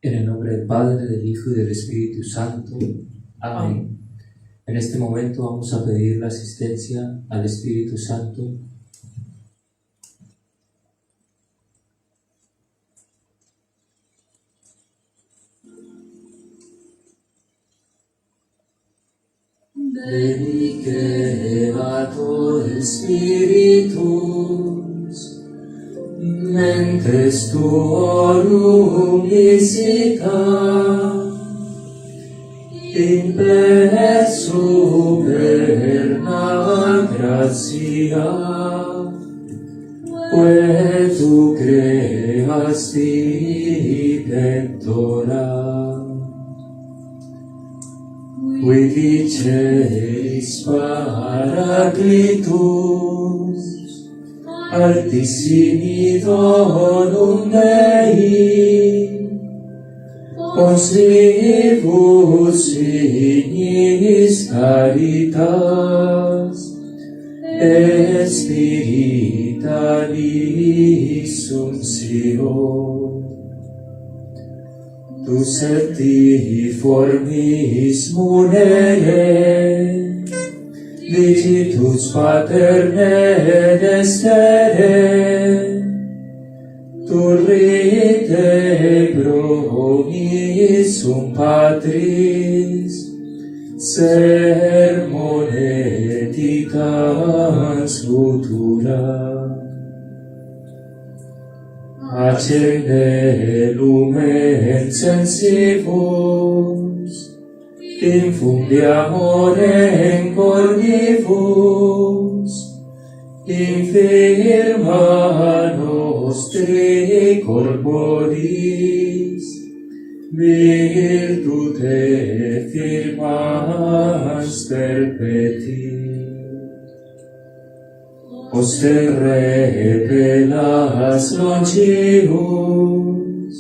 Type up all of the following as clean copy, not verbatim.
En el nombre del Padre, del Hijo y del Espíritu Santo. Amén. En este momento vamos a pedir la asistencia al Espíritu Santo. Bendicebatur Spiritus, mentes tuorum visita, in plena superna gratia, que tu creasti pectora. Qui diceis Paraclitus, altissimi donum Dei, conslivus signis caritas, et spiritualis unctio. Tu septiformis munere, digitus paterne destere, turrite promissum patris, sermone dicans futura. Accende lumen sensibus, infundi amorem cordibus, infirma nostri corporis, virtute firmans perpeti. Posterre pelas longius,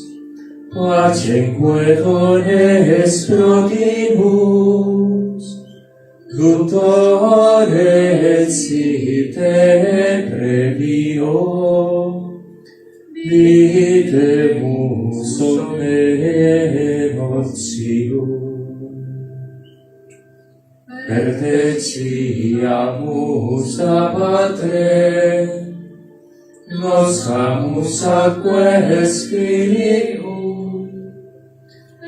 pacemque dones proximus, ductore site previo, videmus omne emotium. Perteciamus a Patre, noscamus atque Spiritum,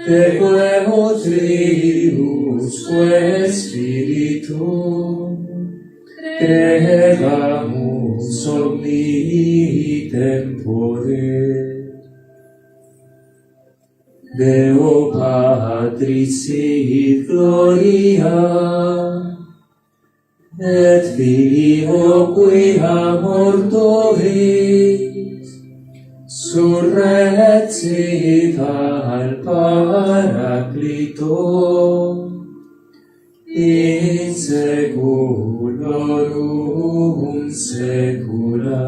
teque utriusque Spiritum, credamus omni tempore. Deo Patris sit gloria, et Filio qui mortuis, surrexit al Paraclito, in seculorum secula.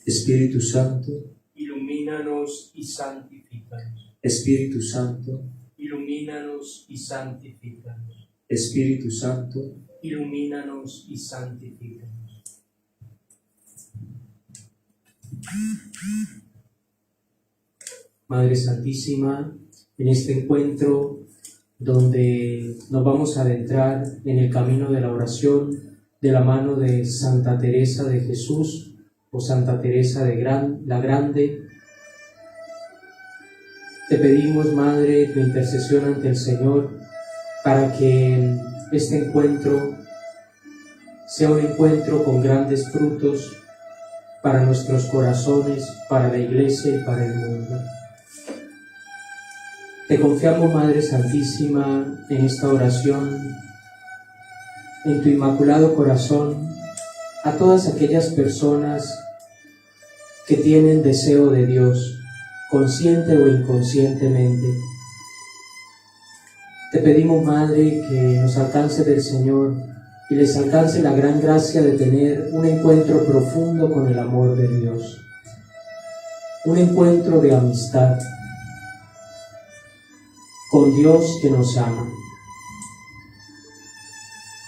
Espíritu Santo, ilumínanos y santifícanos. Espíritu Santo, Ilumínanos y santifícanos. Espíritu Santo, Ilumínanos y santifícanos. Madre Santísima, en este encuentro donde nos vamos a adentrar en el camino de la oración de la mano de Santa Teresa de Jesús, o Santa Teresa de la Grande, te pedimos, Madre, tu intercesión ante el Señor para que este encuentro sea un encuentro con grandes frutos para nuestros corazones, para la Iglesia y para el mundo. Te confiamos, Madre Santísima, en esta oración, en tu inmaculado corazón, a todas aquellas personas que tienen deseo de Dios, consciente o inconscientemente. Te pedimos, Madre, que nos alcance del Señor y les alcance la gran gracia de tener un encuentro profundo con el amor de Dios. un encuentro de amistad con Dios que nos ama.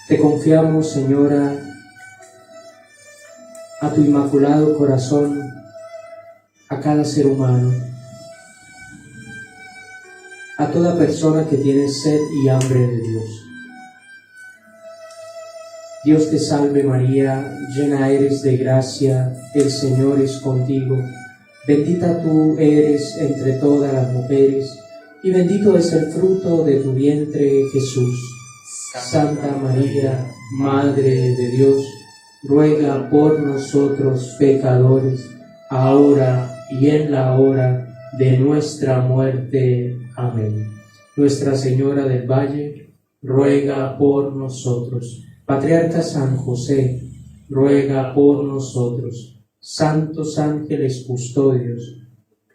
Te confiamos, Señora, a tu inmaculado corazón, a cada ser humano, a toda persona que tiene sed y hambre de Dios. Dios te salve María, llena eres de gracia, el Señor es contigo. Bendita tú eres entre todas las mujeres, y bendito es el fruto de tu vientre, Jesús. Santa María, Madre de Dios, ruega por nosotros pecadores, ahora y en la hora de nuestra muerte. Amén. Nuestra Señora del Valle, ruega por nosotros. Patriarca San José, ruega por nosotros. Santos ángeles custodios,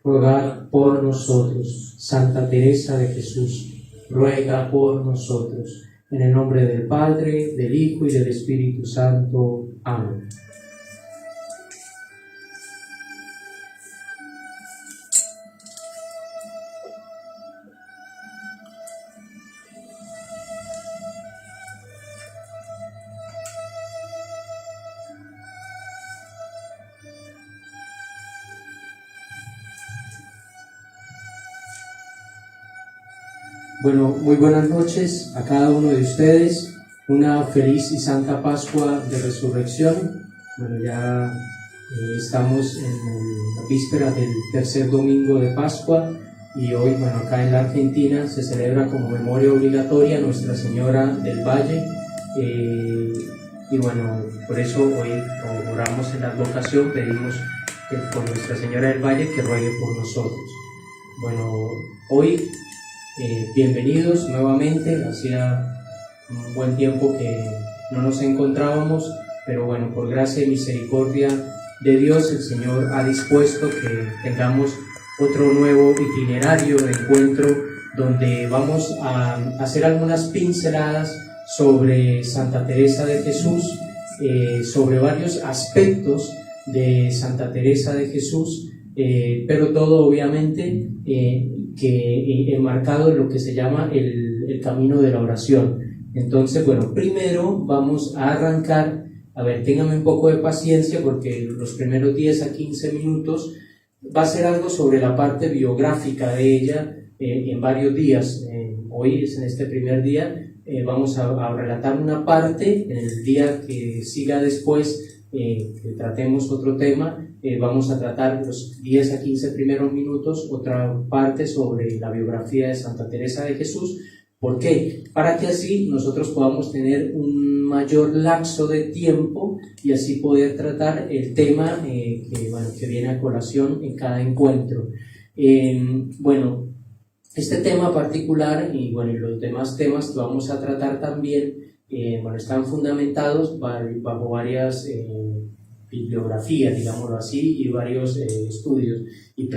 ruegad por nosotros. Santa Teresa de Jesús, ruega por nosotros. En el nombre del Padre, del Hijo y del Espíritu Santo. Amén. Bueno, muy buenas noches a cada uno de ustedes. Una feliz y santa Pascua de Resurrección. Bueno, ya estamos en la víspera del tercer domingo de Pascua y hoy, bueno, acá en la Argentina se celebra como memoria obligatoria Nuestra Señora del Valle. Y bueno, por eso hoy oramos en la advocación, pedimos que por Nuestra Señora del Valle que ruegue por nosotros. Bueno, hoy bienvenidos nuevamente. Hacía un buen tiempo que no nos encontrábamos, pero bueno, por gracia y misericordia de Dios, el Señor ha dispuesto que tengamos otro nuevo itinerario de encuentro donde vamos a hacer algunas pinceladas sobre Santa Teresa de Jesús, sobre varios aspectos de Santa Teresa de Jesús, pero todo obviamente que enmarcado en lo que se llama el camino de la oración. Entonces, bueno, primero vamos a arrancar, a ver, ténganme un poco de paciencia porque los primeros 10 a 15 minutos va a ser algo sobre la parte biográfica de ella en varios días. Hoy es en este primer día, vamos a relatar una parte. En el día que siga después, que tratemos otro tema, vamos a tratar los 10 a 15 primeros minutos, otra parte sobre la biografía de Santa Teresa de Jesús. ¿Por qué? Para que así nosotros podamos tener un mayor lapso de tiempo y así poder tratar el tema que viene a colación en cada encuentro. Bueno, este tema particular y bueno, y los demás temas que vamos a tratar también están fundamentados bajo varias bibliografías, digámoslo así, y varios estudios y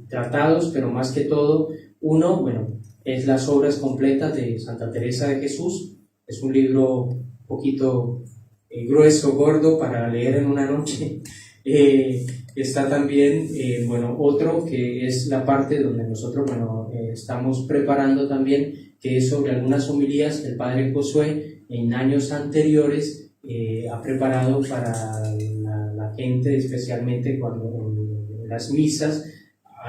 tratados, pero más que todo, uno, bueno, es las obras completas de Santa Teresa de Jesús. Es un libro un poquito grueso, gordo, para leer en una noche. Está también, otro que es la parte donde nosotros, estamos preparando también, que es sobre algunas homilías que el Padre Josué en años anteriores ha preparado para la gente, especialmente cuando en las misas.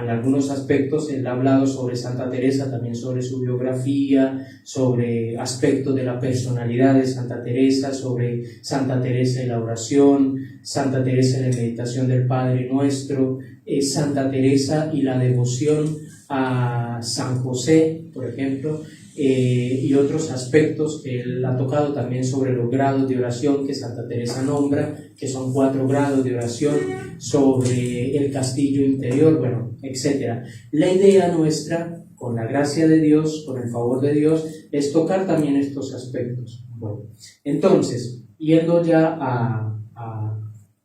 En algunos aspectos él ha hablado sobre Santa Teresa, también sobre su biografía, sobre aspectos de la personalidad de Santa Teresa, sobre Santa Teresa y la oración, Santa Teresa y la meditación del Padre Nuestro, Santa Teresa y la devoción a San José, por ejemplo, y otros aspectos que él ha tocado también sobre los grados de oración que Santa Teresa nombra, que son 4 grados de oración, sobre el castillo interior, etc. La idea nuestra, con la gracia de Dios, con el favor de Dios, es tocar también estos aspectos. Bueno, entonces, yendo ya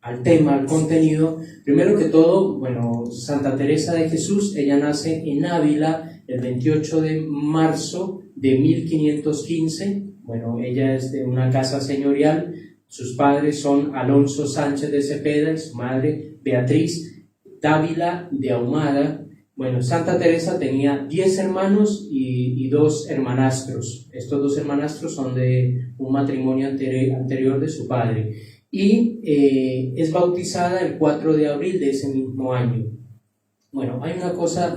al tema, al contenido, primero que todo, Santa Teresa de Jesús, ella nace en Ávila el 28 de marzo de 1515. Ella es de una casa señorial. Sus padres son Alonso Sánchez de Cepeda y su madre Beatriz. Dávila de Ahumada. Bueno, Santa Teresa tenía 10 hermanos y 2 hermanastros. Estos 2 hermanastros son de un matrimonio anterior de su padre. Y es bautizada el 4 de abril de ese mismo año. Bueno, hay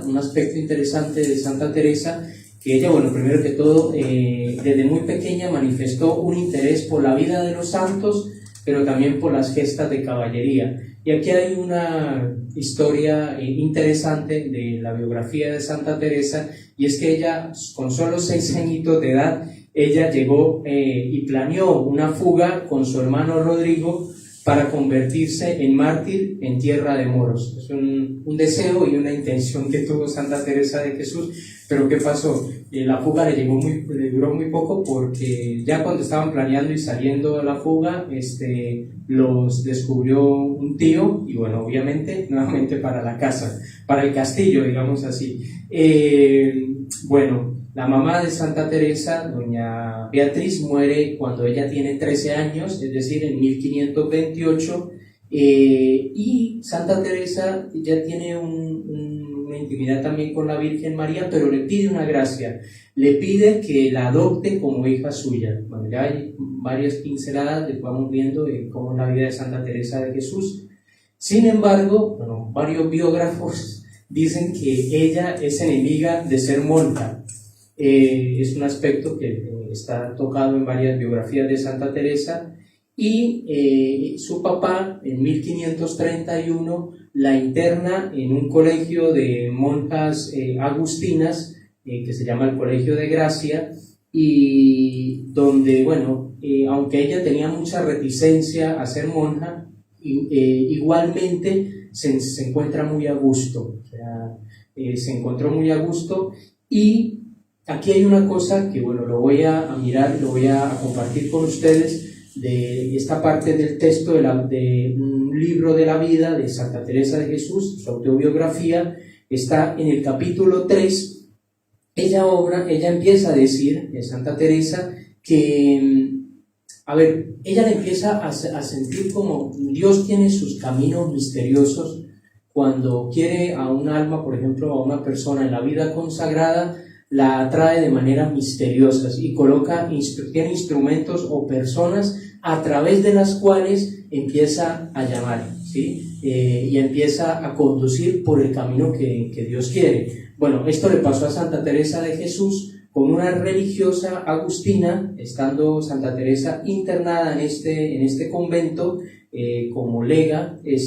un aspecto interesante de Santa Teresa, que ella, bueno, primero que todo, desde muy pequeña manifestó un interés por la vida de los santos, pero también por las gestas de caballería. Y aquí hay una historia interesante de la biografía de Santa Teresa, y es que ella, con solo 6 añitos de edad, ella llegó y planeó una fuga con su hermano Rodrigo para convertirse en mártir en tierra de moros. Es un deseo y una intención que tuvo Santa Teresa de Jesús, pero ¿qué pasó? La fuga le duró muy poco, porque ya cuando estaban planeando y saliendo a la fuga, los descubrió un tío, y bueno, obviamente, nuevamente para la casa, para el castillo, digamos así. Bueno, la mamá de Santa Teresa, doña Beatriz, muere cuando ella tiene 13 años, es decir, en 1528, y Santa Teresa ya tiene una intimidad también con la Virgen María, pero le pide una gracia, le pide que la adopte como hija suya. Bueno, ya hay varias pinceladas que vamos viendo de cómo es la vida de Santa Teresa de Jesús. Sin embargo, bueno, varios biógrafos dicen que ella es enemiga de ser monja. Es un aspecto que está tocado en varias biografías de Santa Teresa, y su papá en 1531 la interna en un colegio de monjas agustinas que se llama el Colegio de Gracia, y donde, bueno, aunque ella tenía mucha reticencia a ser monja, igualmente se encuentra muy a gusto, o sea, se encontró muy a gusto. Y aquí hay una cosa que, bueno, lo voy a mirar y lo voy a compartir con ustedes, de esta parte del texto de un libro de la vida de Santa Teresa de Jesús, su autobiografía. Está en el capítulo 3. Ella empieza a decir, de Santa Teresa, que, ella le empieza a sentir como Dios tiene sus caminos misteriosos cuando quiere a un alma, por ejemplo, a una persona en la vida consagrada, la atrae de maneras misteriosas y tiene instrumentos o personas a través de las cuales empieza a llamar, ¿sí? Y empieza a conducir por el camino que Dios quiere. Bueno, esto le pasó a Santa Teresa de Jesús con una religiosa agustina, estando Santa Teresa internada en este convento como lega. ¿Qué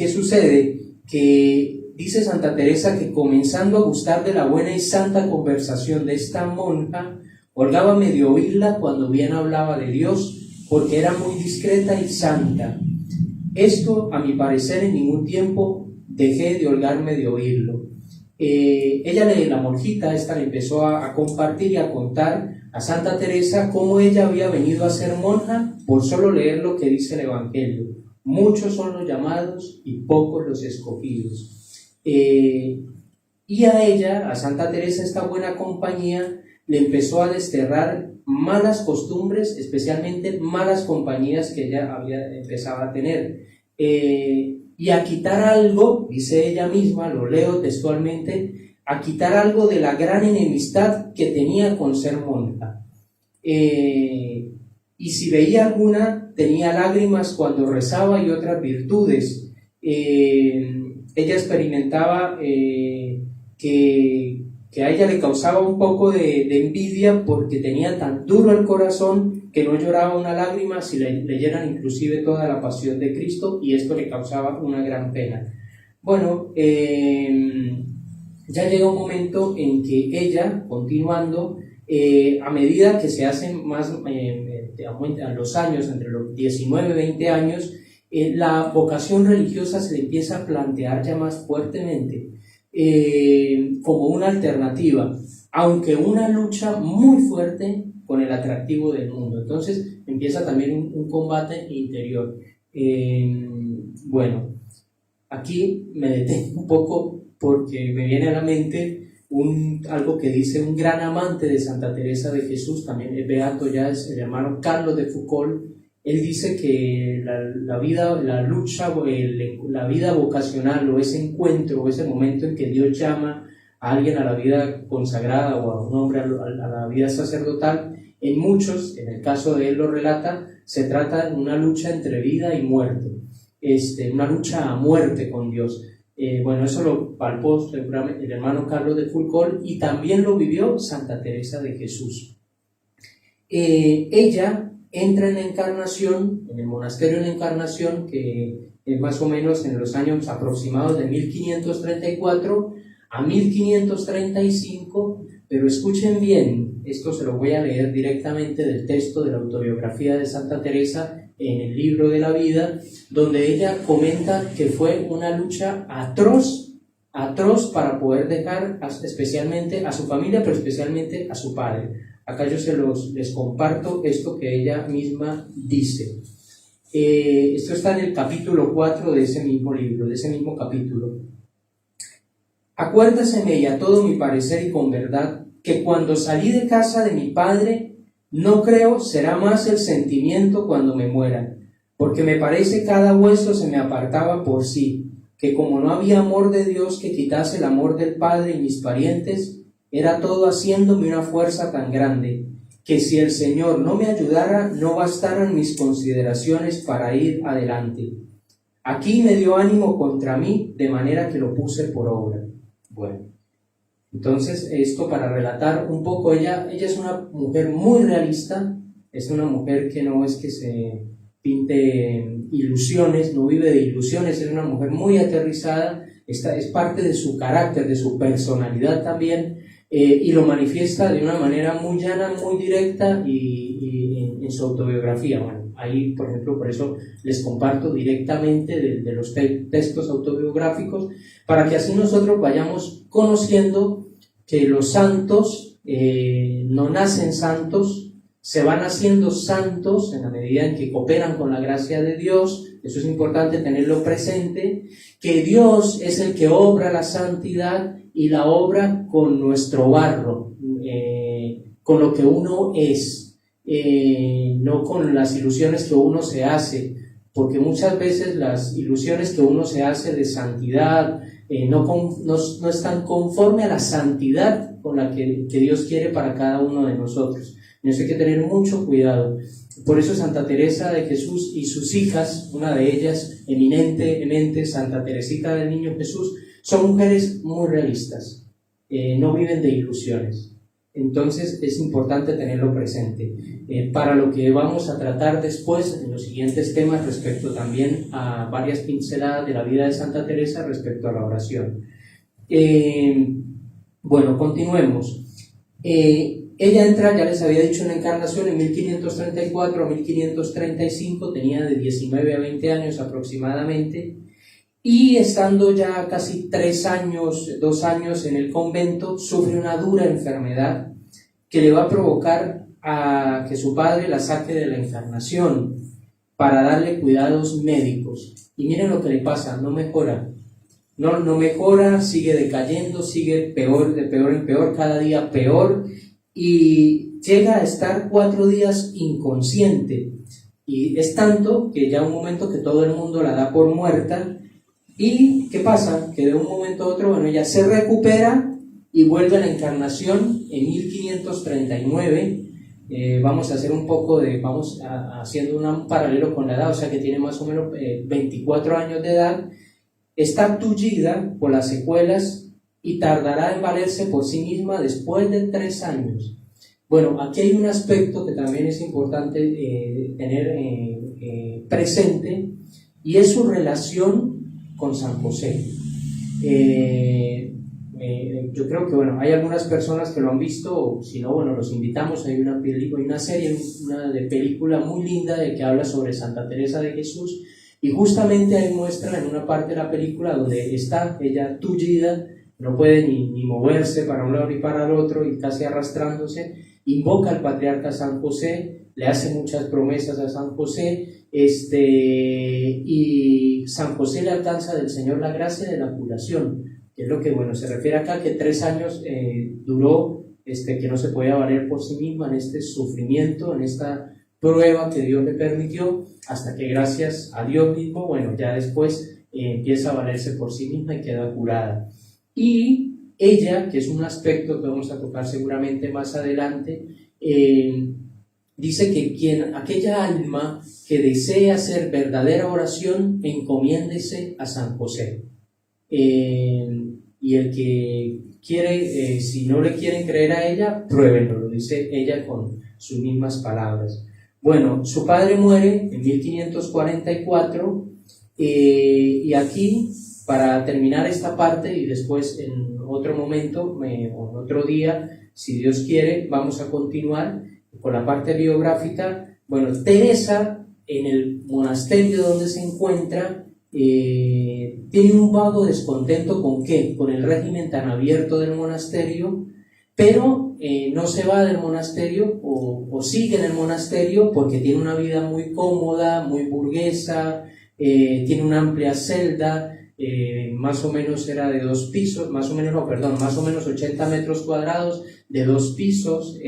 sucede? Que dice Santa Teresa que, comenzando a gustar de la buena y santa conversación de esta monja, holgaba medio oírla cuando bien hablaba de Dios, porque era muy discreta y santa. Esto, a mi parecer, en ningún tiempo dejé de holgarme de oírlo. La monjita esta, le empezó a compartir y a contar a Santa Teresa cómo ella había venido a ser monja por solo leer lo que dice el Evangelio. Muchos son los llamados y pocos los escogidos. Y a ella, a Santa Teresa, esta buena compañía le empezó a desterrar malas costumbres, especialmente malas compañías que ella había empezado a tener, y a quitar algo, dice ella misma, lo leo textualmente, a quitar algo de la gran enemistad que tenía con ser monja. Y si veía alguna, tenía lágrimas cuando rezaba y otras virtudes. Ella experimentaba que a ella le causaba un poco de envidia, porque tenía tan duro el corazón que no lloraba una lágrima si leyeran inclusive toda la pasión de Cristo, y esto le causaba una gran pena. Bueno, ya llega un momento en que ella, continuando, a medida que se hacen más, a los años, entre los 19 y 20 años, la vocación religiosa se le empieza a plantear ya más fuertemente, como una alternativa, aunque una lucha muy fuerte con el atractivo del mundo. Entonces empieza también un combate interior. Bueno, aquí me detengo un poco porque me viene a la mente algo que dice un gran amante de Santa Teresa de Jesús, también es beato ya, es el hermano Carlos de Foucauld, Él dice que la vida, la lucha, la vida vocacional o ese encuentro o ese momento en que Dios llama a alguien a la vida consagrada o a un hombre a la vida sacerdotal, en muchos, en el caso de él lo relata, se trata de una lucha entre vida y muerte, una lucha a muerte con Dios. Bueno, eso lo palpó seguramente el hermano Carlos de Foucauld y también lo vivió Santa Teresa de Jesús. Ella entra en la Encarnación, en el monasterio de la Encarnación, que es más o menos en los años aproximados de 1534 a 1535, pero escuchen bien, esto se lo voy a leer directamente del texto de la autobiografía de Santa Teresa en el libro de la vida, donde ella comenta que fue una lucha atroz para poder dejar especialmente a su familia, pero especialmente a su padre. Acá yo les comparto esto que ella misma dice. Esto está en el capítulo 4 de ese mismo libro, de ese mismo capítulo. Acuérdaseme y a todo mi parecer y con verdad, que cuando salí de casa de mi padre, no creo será más el sentimiento cuando me muera, porque me parece cada hueso se me apartaba por sí, que como no había amor de Dios que quitase el amor del Padre y mis parientes, era todo haciéndome una fuerza tan grande, que si el Señor no me ayudara, no bastaran mis consideraciones para ir adelante. Aquí me dio ánimo contra mí, de manera que lo puse por obra. Bueno, entonces esto para relatar un poco, ella es una mujer muy realista, es una mujer que no es que se pinte ilusiones, no vive de ilusiones, es una mujer muy aterrizada, esta es parte de su carácter, de su personalidad también, y lo manifiesta de una manera muy llana, muy directa y en su autobiografía. Bueno, ahí, por ejemplo, por eso les comparto directamente de los textos autobiográficos, para que así nosotros vayamos conociendo que los santos no nacen santos, se van haciendo santos en la medida en que cooperan con la gracia de Dios. Eso es importante tenerlo presente, que Dios es el que obra la santidad y la obra con nuestro barro, con lo que uno es, no con las ilusiones que uno se hace, porque muchas veces las ilusiones que uno se hace de santidad no están conforme a la santidad con la que Dios quiere para cada uno de nosotros. En eso hay que tener mucho cuidado. Por eso Santa Teresa de Jesús y sus hijas, una de ellas eminentemente, Santa Teresita del Niño Jesús, son mujeres muy realistas, no viven de ilusiones. Entonces es importante tenerlo presente para lo que vamos a tratar después en los siguientes temas respecto también a varias pinceladas de la vida de Santa Teresa respecto a la oración. Bueno, continuemos. Ella entra, ya les había dicho, en la Encarnación en 1534 a 1535, tenía de 19 a 20 años aproximadamente, y estando ya casi 2 años en el convento, sufre una dura enfermedad que le va a provocar a que su padre la saque de la Encarnación para darle cuidados médicos. Y miren lo que le pasa, no mejora. No mejora, sigue decayendo, sigue peor, de peor en peor, cada día peor, y llega a estar 4 días inconsciente. Y es tanto que ya un momento que todo el mundo la da por muerta. ¿Y qué pasa? Que de un momento a otro, bueno, ella se recupera y vuelve a la Encarnación en 1539. Vamos a hacer un poco haciendo un paralelo con la edad, o sea que tiene más o menos 24 años de edad. Está tullida por las secuelas y tardará en valerse por sí misma después de 3 años. Bueno, aquí hay un aspecto que también es importante tener presente, y es su relación con San José. Yo creo que, bueno, hay algunas personas que lo han visto, o si no, bueno, los invitamos. Hay una serie, de película muy linda que habla sobre Santa Teresa de Jesús, y justamente ahí muestra en una parte de la película donde está ella tullida, no puede ni moverse para un lado ni para el otro, y casi arrastrándose, invoca al patriarca San José, le hace muchas promesas a San José, y San José le alcanza del Señor la gracia de la curación, que es lo que, bueno, se refiere acá, que 3 años duró, que no se podía valer por sí misma en este sufrimiento, en esta prueba que Dios le permitió, hasta que gracias a Dios mismo, bueno, ya después empieza a valerse por sí misma y queda curada. Y ella, que es un aspecto que vamos a tocar seguramente más adelante, dice que aquella alma que desee hacer verdadera oración, encomiéndese a San José. Y el que quiere, si no le quieren creer a ella, pruébenlo, lo dice ella con sus mismas palabras. Bueno, su padre muere en 1544 y aquí, para terminar esta parte y después en otro momento o en otro día, si Dios quiere, vamos a continuar con la parte biográfica. Bueno, Teresa, en el monasterio donde se encuentra, tiene un vago descontento ¿con qué? Con el régimen tan abierto del monasterio, pero no se va del monasterio o sigue en el monasterio porque tiene una vida muy cómoda, muy burguesa, tiene una amplia celda, más o menos era de 2 pisos, más o menos 80 metros cuadrados, de 2 pisos,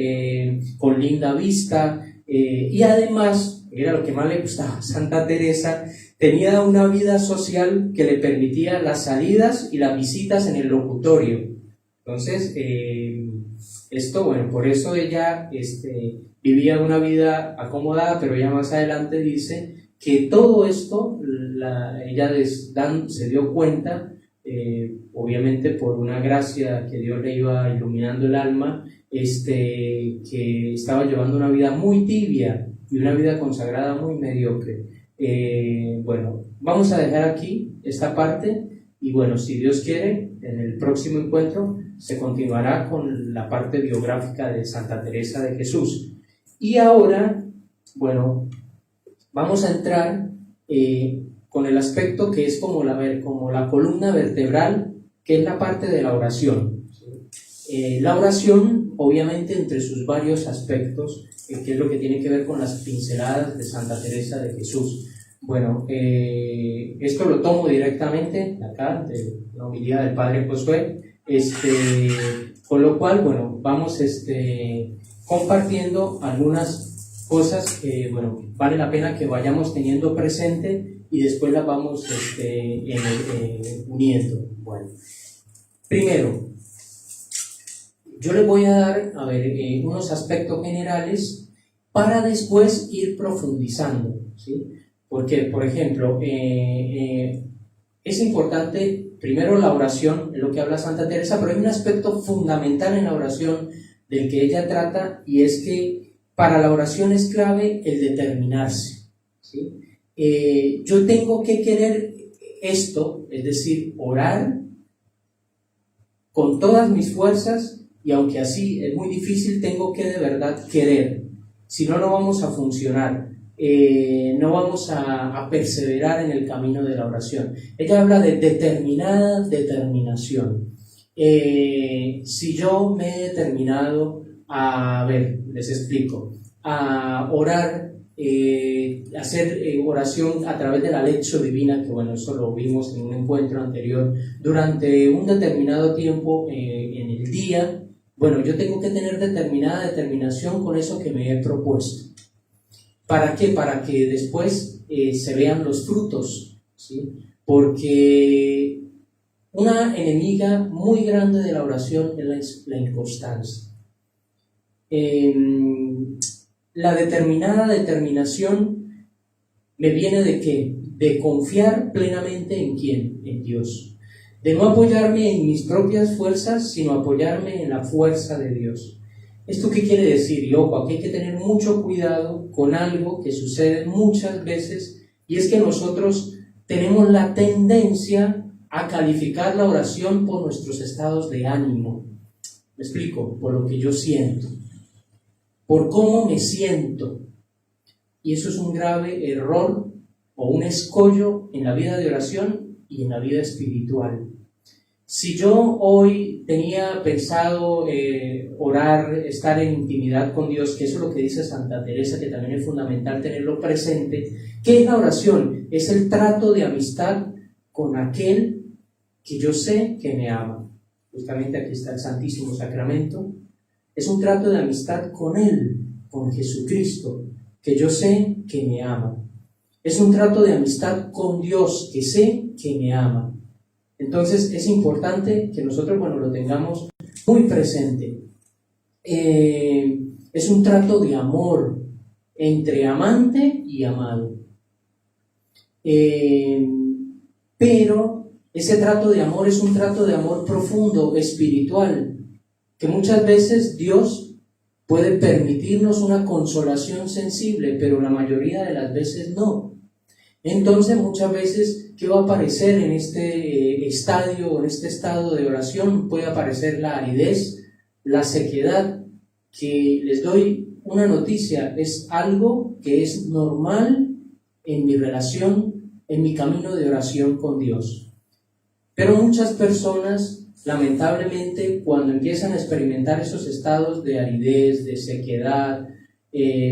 con linda vista, y además, era lo que más le gustaba a Santa Teresa, tenía una vida social que le permitía las salidas y las visitas en el locutorio. Entonces, esto, bueno, por eso ella vivía una vida acomodada, pero ya más adelante dice que todo esto ella se dio cuenta, obviamente por una gracia que Dios le iba iluminando el alma, que estaba llevando una vida muy tibia y una vida consagrada muy mediocre. Bueno, vamos a dejar aquí esta parte y bueno, si Dios quiere, en el próximo encuentro se continuará con la parte biográfica de Santa Teresa de Jesús. Y ahora, bueno, vamos a entrar con el aspecto que es como la columna vertebral, que es la parte de la oración. La oración, obviamente, entre sus varios aspectos, que es lo que tiene que ver con las pinceladas de Santa Teresa de Jesús. Bueno, esto lo tomo directamente de acá, de la homilía del Padre Josué, con lo cual, bueno, vamos compartiendo algunas cosas que, bueno, vale la pena que vayamos teniendo presente y después las vamos uniendo. Bueno, primero, yo les voy a dar, unos aspectos generales para después ir profundizando, ¿sí? Porque, por ejemplo, es importante, primero la oración, es lo que habla Santa Teresa, pero hay un aspecto fundamental en la oración del que ella trata, y es que para la oración es clave el determinarse, ¿sí? Yo tengo que querer esto, es decir, orar con todas mis fuerzas, y aunque así es muy difícil, tengo que de verdad querer, si no, no vamos a funcionar. No vamos a perseverar en el camino de la oración. Ella habla de determinada determinación. Si yo me he determinado les explico, a orar, hacer oración a través de la lección divina, que bueno, eso lo vimos en un encuentro anterior, durante un determinado tiempo en el día. Bueno, yo tengo que tener determinada determinación con eso que me he propuesto. ¿Para qué? Para que después se vean los frutos, ¿sí? Porque una enemiga muy grande de la oración es la inconstancia. La determinada determinación me viene ¿de qué? De confiar plenamente ¿en quién? En Dios. De no apoyarme en mis propias fuerzas, sino apoyarme en la fuerza de Dios. ¿Esto qué quiere decir? Y ojo, aquí hay que tener mucho cuidado con algo que sucede muchas veces, y es que nosotros tenemos la tendencia a calificar la oración por nuestros estados de ánimo. ¿Me explico? Por lo que yo siento, por cómo me siento. Y eso es un grave error o un escollo en la vida de oración y en la vida espiritual. Si yo hoy tenía pensado orar, estar en intimidad con Dios, que eso es lo que dice Santa Teresa, que también es fundamental tenerlo presente, ¿qué es la oración? Es el trato de amistad con aquel que yo sé que me ama. Justamente aquí está el Santísimo Sacramento. Es un trato de amistad con Él, con Jesucristo, que yo sé que me ama. Es un trato de amistad con Dios, que sé que me ama. Entonces es importante que nosotros, lo tengamos muy presente. Es un trato de amor entre amante y amado. Pero ese trato de amor es un trato de amor profundo, espiritual, que muchas veces Dios puede permitirnos una consolación sensible, pero la mayoría de las veces no. Entonces muchas veces, ¿qué va a aparecer en este estadio o en este estado de oración? Puede aparecer la aridez, la sequedad, que les doy una noticia, es algo que es normal en mi relación, en mi camino de oración con Dios. Pero muchas personas, lamentablemente, cuando empiezan a experimentar esos estados de aridez, de sequedad,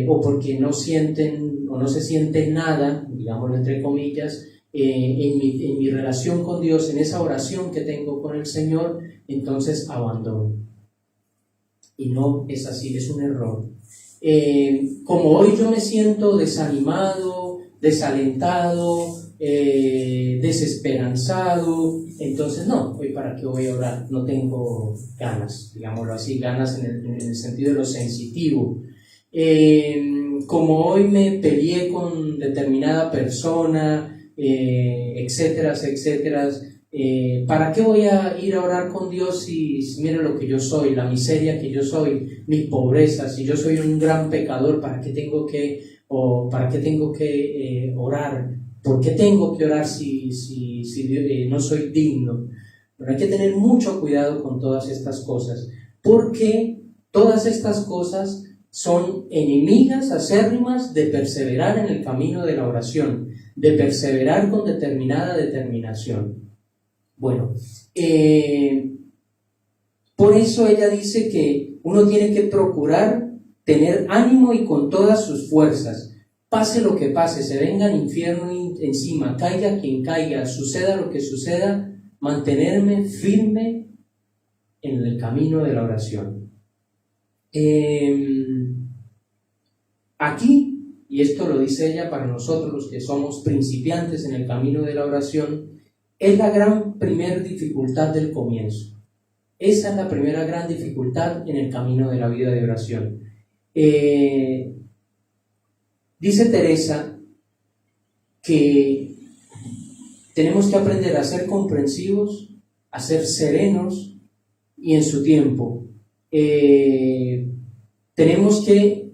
o porque no sienten o no se sienten nada, digámoslo entre comillas, en mi relación con Dios, en esa oración que tengo con el Señor, entonces abandono. Y no es así, es un error. Como hoy yo me siento desanimado, desalentado, desesperanzado, entonces no, hoy para qué voy a orar, no tengo ganas, digámoslo así, ganas en el sentido de lo sensitivo. Como hoy me peleé con determinada persona, etcétera, etcétera, ¿para qué voy a ir a orar con Dios si mira lo que yo soy, la miseria que yo soy, mi pobreza, si yo soy un gran pecador, ¿para qué tengo que orar? ¿Por qué tengo que orar si no soy digno? Pero hay que tener mucho cuidado con todas estas cosas, porque todas estas cosas son enemigas acérrimas de perseverar en el camino de la oración, de perseverar con determinada determinación. Bueno, por eso ella dice que uno tiene que procurar tener ánimo y con todas sus fuerzas, pase lo que pase, se venga el infierno encima, caiga quien caiga, suceda lo que suceda, mantenerme firme en el camino de la oración. Aquí, y esto lo dice ella para nosotros los que somos principiantes en el camino de la oración, es la gran primer dificultad del comienzo. Esa es la primera gran dificultad en el camino de la vida de oración. Dice Teresa que tenemos que aprender a ser comprensivos, a ser serenos y en su tiempo. Tenemos que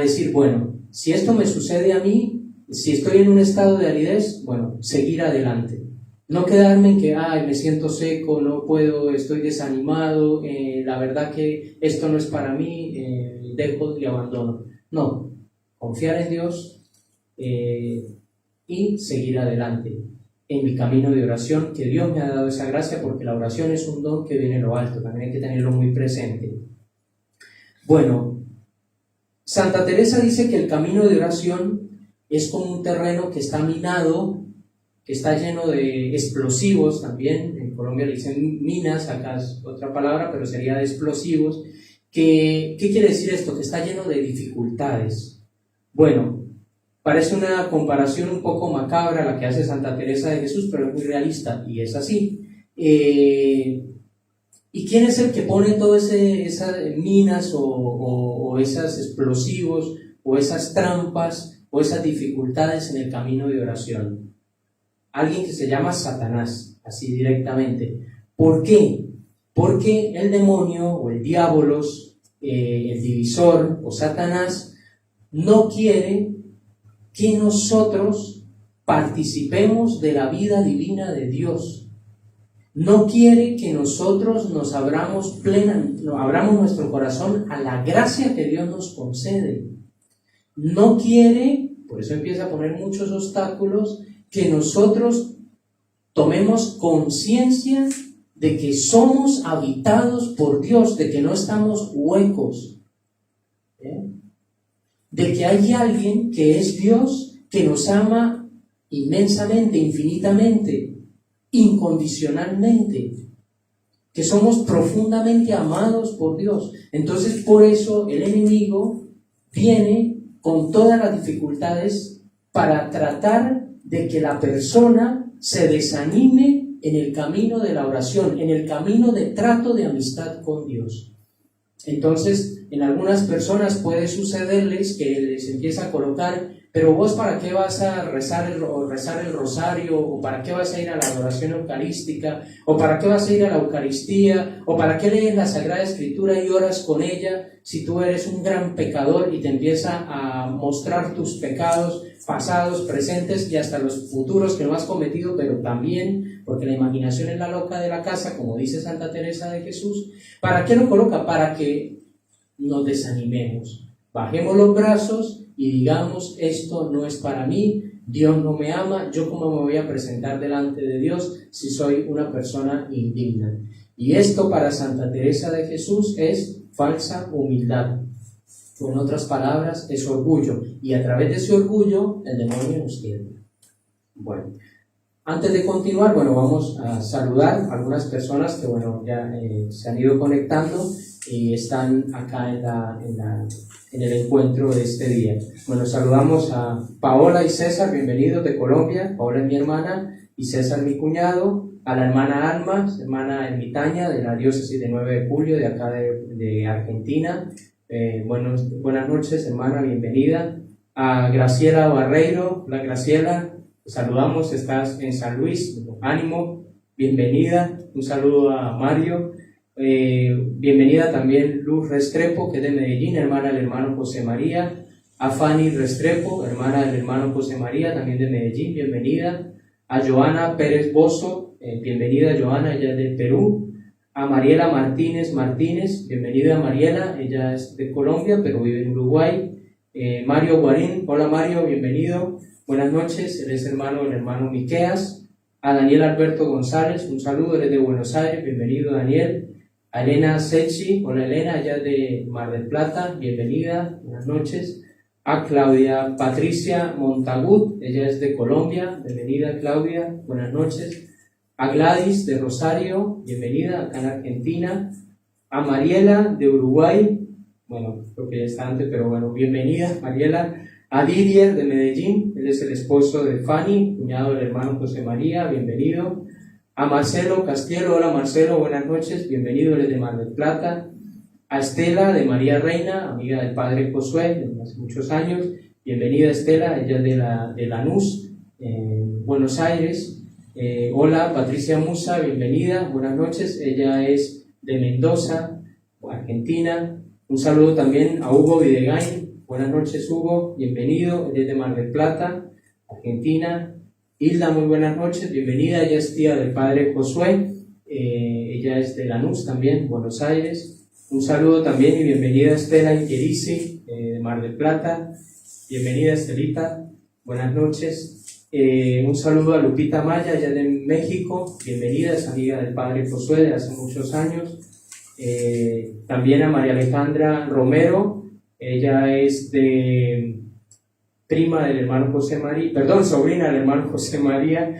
decir, bueno, si esto me sucede a mí, si estoy en un estado de aridez, bueno, seguir adelante. No quedarme en que, me siento seco, no puedo, estoy desanimado, la verdad que esto no es para mí, dejo y abandono. No, confiar en Dios y seguir adelante en mi camino de oración, que Dios me ha dado esa gracia, porque la oración es un don que viene de lo alto, también hay que tenerlo muy presente. Bueno, Santa Teresa dice que el camino de oración es como un terreno que está minado, que está lleno de explosivos también, en Colombia le dicen minas, acá es otra palabra, pero sería de explosivos. ¿Qué quiere decir esto? Que está lleno de dificultades. Bueno, parece una comparación un poco macabra la que hace Santa Teresa de Jesús, pero es muy realista, y es así. ¿Y quién es el que pone todas esas minas o esos explosivos o esas trampas o esas dificultades en el camino de oración? Alguien que se llama Satanás, así directamente. ¿Por qué? Porque el demonio o el diabolos, el divisor o Satanás, no quiere que nosotros participemos de la vida divina de Dios. No quiere que nosotros nos abramos nuestro corazón a la gracia que Dios nos concede. No quiere, por eso empieza a poner muchos obstáculos, que nosotros tomemos conciencia de que somos habitados por Dios, de que no estamos huecos, de que hay alguien que es Dios, que nos ama inmensamente, infinitamente, incondicionalmente, que somos profundamente amados por Dios. Entonces, por eso el enemigo viene con todas las dificultades para tratar de que la persona se desanime en el camino de la oración, en el camino de trato de amistad con Dios. Entonces, en algunas personas puede sucederles que les empieza a colocar: pero vos, ¿para qué vas a rezar el rosario? ¿O para qué vas a ir a la adoración eucarística? ¿O para qué vas a ir a la Eucaristía? ¿O para qué lees la Sagrada Escritura y oras con ella si tú eres un gran pecador? Y te empieza a mostrar tus pecados pasados, presentes y hasta los futuros que no has cometido, pero también, porque la imaginación es la loca de la casa, como dice Santa Teresa de Jesús. ¿Para qué lo coloca? Para que nos desanimemos, bajemos los brazos y digamos: esto no es para mí, Dios no me ama, yo cómo me voy a presentar delante de Dios si soy una persona indigna. Y esto para Santa Teresa de Jesús es falsa humildad. O en otras palabras, es orgullo. Y a través de ese orgullo, el demonio nos tienta. Bueno, antes de continuar, vamos a saludar a algunas personas que, ya se han ido conectando y están acá en el encuentro de este día. Saludamos a Paola y César, bienvenidos de Colombia. Paola es mi hermana y César mi cuñado. A la hermana Alma, hermana ermitaña de la diócesis de 9 de julio, de acá de Argentina. Buenas noches, hermana, bienvenida. A Graciela Barreiro, hola Graciela, te saludamos, estás en San Luis, ánimo, bienvenida. Un saludo a Mario. Bienvenida también Luz Restrepo, que es de Medellín, hermana del hermano José María. A Fanny Restrepo, hermana del hermano José María, también de Medellín, bienvenida. A Joana Pérez Bozo, bienvenida Joana, ella es de Perú. A Mariela Martínez, bienvenida Mariela, ella es de Colombia, pero vive en Uruguay. Mario Guarín, hola Mario, bienvenido, buenas noches, él es hermano del hermano Miqueas. A Daniel Alberto González, un saludo, él es de Buenos Aires, bienvenido Daniel. A Elena Sechi, hola Elena, ella es de Mar del Plata, bienvenida, buenas noches. A Claudia Patricia Montagut, ella es de Colombia, bienvenida Claudia, buenas noches. A Gladys de Rosario, bienvenida acá en Argentina. A Mariela de Uruguay, creo que ya está antes, pero bienvenida Mariela. A Didier de Medellín, él es el esposo de Fanny, cuñado del hermano José María, bienvenido. A Marcelo Castielo, hola Marcelo, buenas noches, bienvenido, él es de Mar del Plata. A Estela de María Reina, amiga del padre Josué, de hace muchos años, bienvenida Estela, ella es de Lanús, Buenos Aires. Hola Patricia Musa, bienvenida, buenas noches, ella es de Mendoza, Argentina. Un saludo también a Hugo Videgain, buenas noches Hugo, bienvenido, él es de Mar del Plata, Argentina. Hilda, muy buenas noches, bienvenida, ella es tía del padre Josué, ella es de Lanús también, Buenos Aires. Un saludo también y bienvenida Estela Inquierisi, de Mar del Plata, bienvenida Estelita, buenas noches. Un saludo a Lupita Maya, ella de México, bienvenida, es amiga del padre Josué de hace muchos años. También a María Alejandra Romero, ella es prima del hermano José María, sobrina del hermano José María.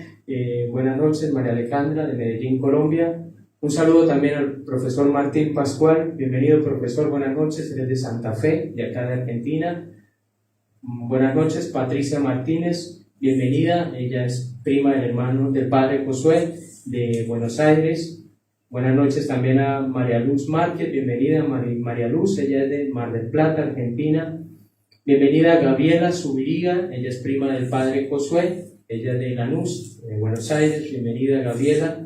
Buenas noches María Alejandra de Medellín, Colombia. Un saludo también al profesor Martín Pascual, bienvenido profesor, buenas noches, él es de Santa Fe, de acá de Argentina. Buenas noches Patricia Martínez, bienvenida, ella es prima del padre Josué de Buenos Aires. Buenas noches también a María Luz Márquez, bienvenida María Luz, ella es de Mar del Plata, Argentina. Bienvenida a Gabriela Subiriga, ella es prima del padre Josué, ella es de Lanús, de Buenos Aires, bienvenida Gabriela.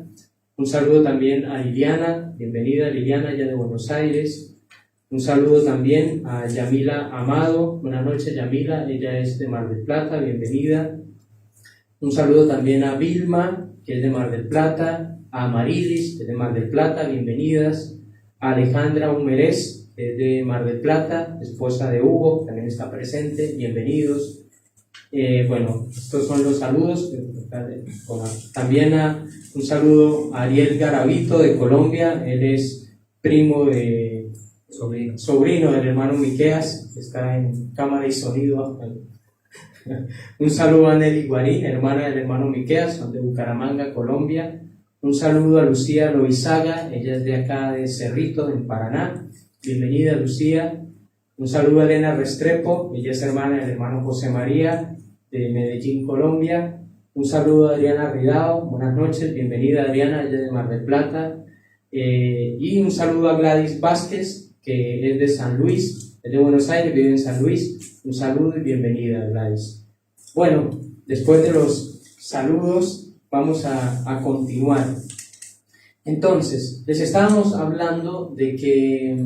Un saludo también a Liliana, bienvenida Liliana, ella de Buenos Aires. Un saludo también a Yamila Amado, buenas noches Yamila, ella es de Mar del Plata, bienvenida. Un saludo también a Vilma, que es de Mar del Plata, a Marilis, que es de Mar del Plata, bienvenidas. A Alejandra Humerés, que es de Mar del Plata, esposa de Hugo, también está presente, bienvenidos. Estos son los saludos. También un saludo a Ariel Garavito de Colombia, él es primo sobrino del hermano Miqueas, que está en cámara y sonido. Un saludo a Nelly Guarín, hermana del hermano Miqueas, son de Bucaramanga, Colombia. Un saludo a Lucía Loizaga, ella es de acá de Cerrito, en Paraná. Bienvenida Lucía. Un saludo a Elena Restrepo, ella es hermana del hermano José María de Medellín, Colombia. Un saludo a Adriana Ridao, buenas noches, bienvenida Adriana, ella es de Mar del Plata. Y un saludo a Gladys Vázquez, que es de San Luis, es de Buenos Aires, vive en San Luis. Un saludo y bienvenida, Gladys. Bueno, después de los saludos, vamos a continuar. Entonces, les estábamos hablando de que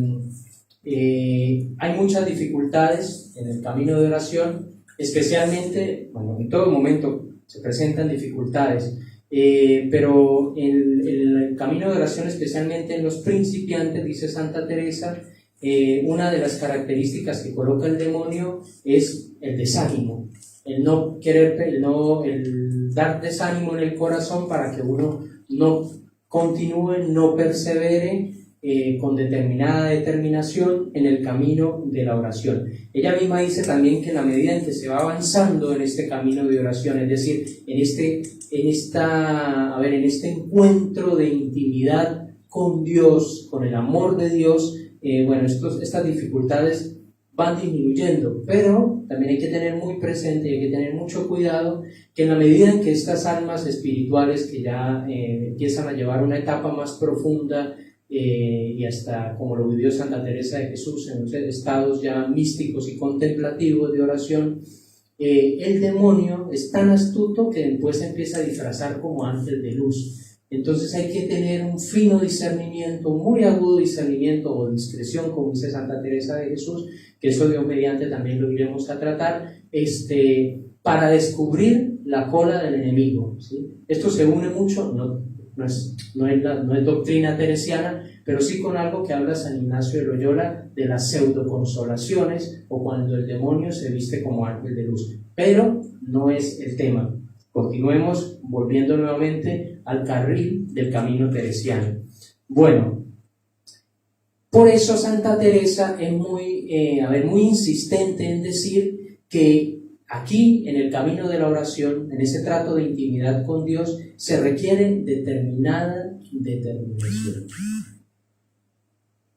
hay muchas dificultades en el camino de oración, especialmente, bueno, en todo momento se presentan dificultades, pero en el camino de oración, especialmente en los principiantes, dice Santa Teresa, una de las características que coloca el demonio es el desánimo, el no querer, el dar desánimo en el corazón para que uno no continúe, no persevere con determinada determinación en el camino de la oración. Ella misma dice también que en la medida en que se va avanzando en este camino de oración, es decir, en este encuentro de intimidad con Dios, con el amor de Dios, estas dificultades van disminuyendo, pero también hay que tener muy presente y hay que tener mucho cuidado que en la medida en que estas almas espirituales que ya empiezan a llevar una etapa más profunda y hasta como lo vivió Santa Teresa de Jesús en estados ya místicos y contemplativos de oración, el demonio es tan astuto que después se empieza a disfrazar como ángel de luz. Entonces hay que tener un fino discernimiento, muy agudo discernimiento o discreción, como dice Santa Teresa de Jesús, que eso Dios mediante también lo iremos a tratar, para descubrir la cola del enemigo, ¿sí? Esto se une mucho, no es doctrina teresiana, pero sí con algo que habla San Ignacio de Loyola de las pseudoconsolaciones o cuando el demonio se viste como ángel de luz, pero no es el tema. Continuemos volviendo nuevamente al carril del camino teresiano. Bueno, por eso Santa Teresa es muy insistente en decir que aquí, en el camino de la oración, en ese trato de intimidad con Dios, se requiere determinada determinación.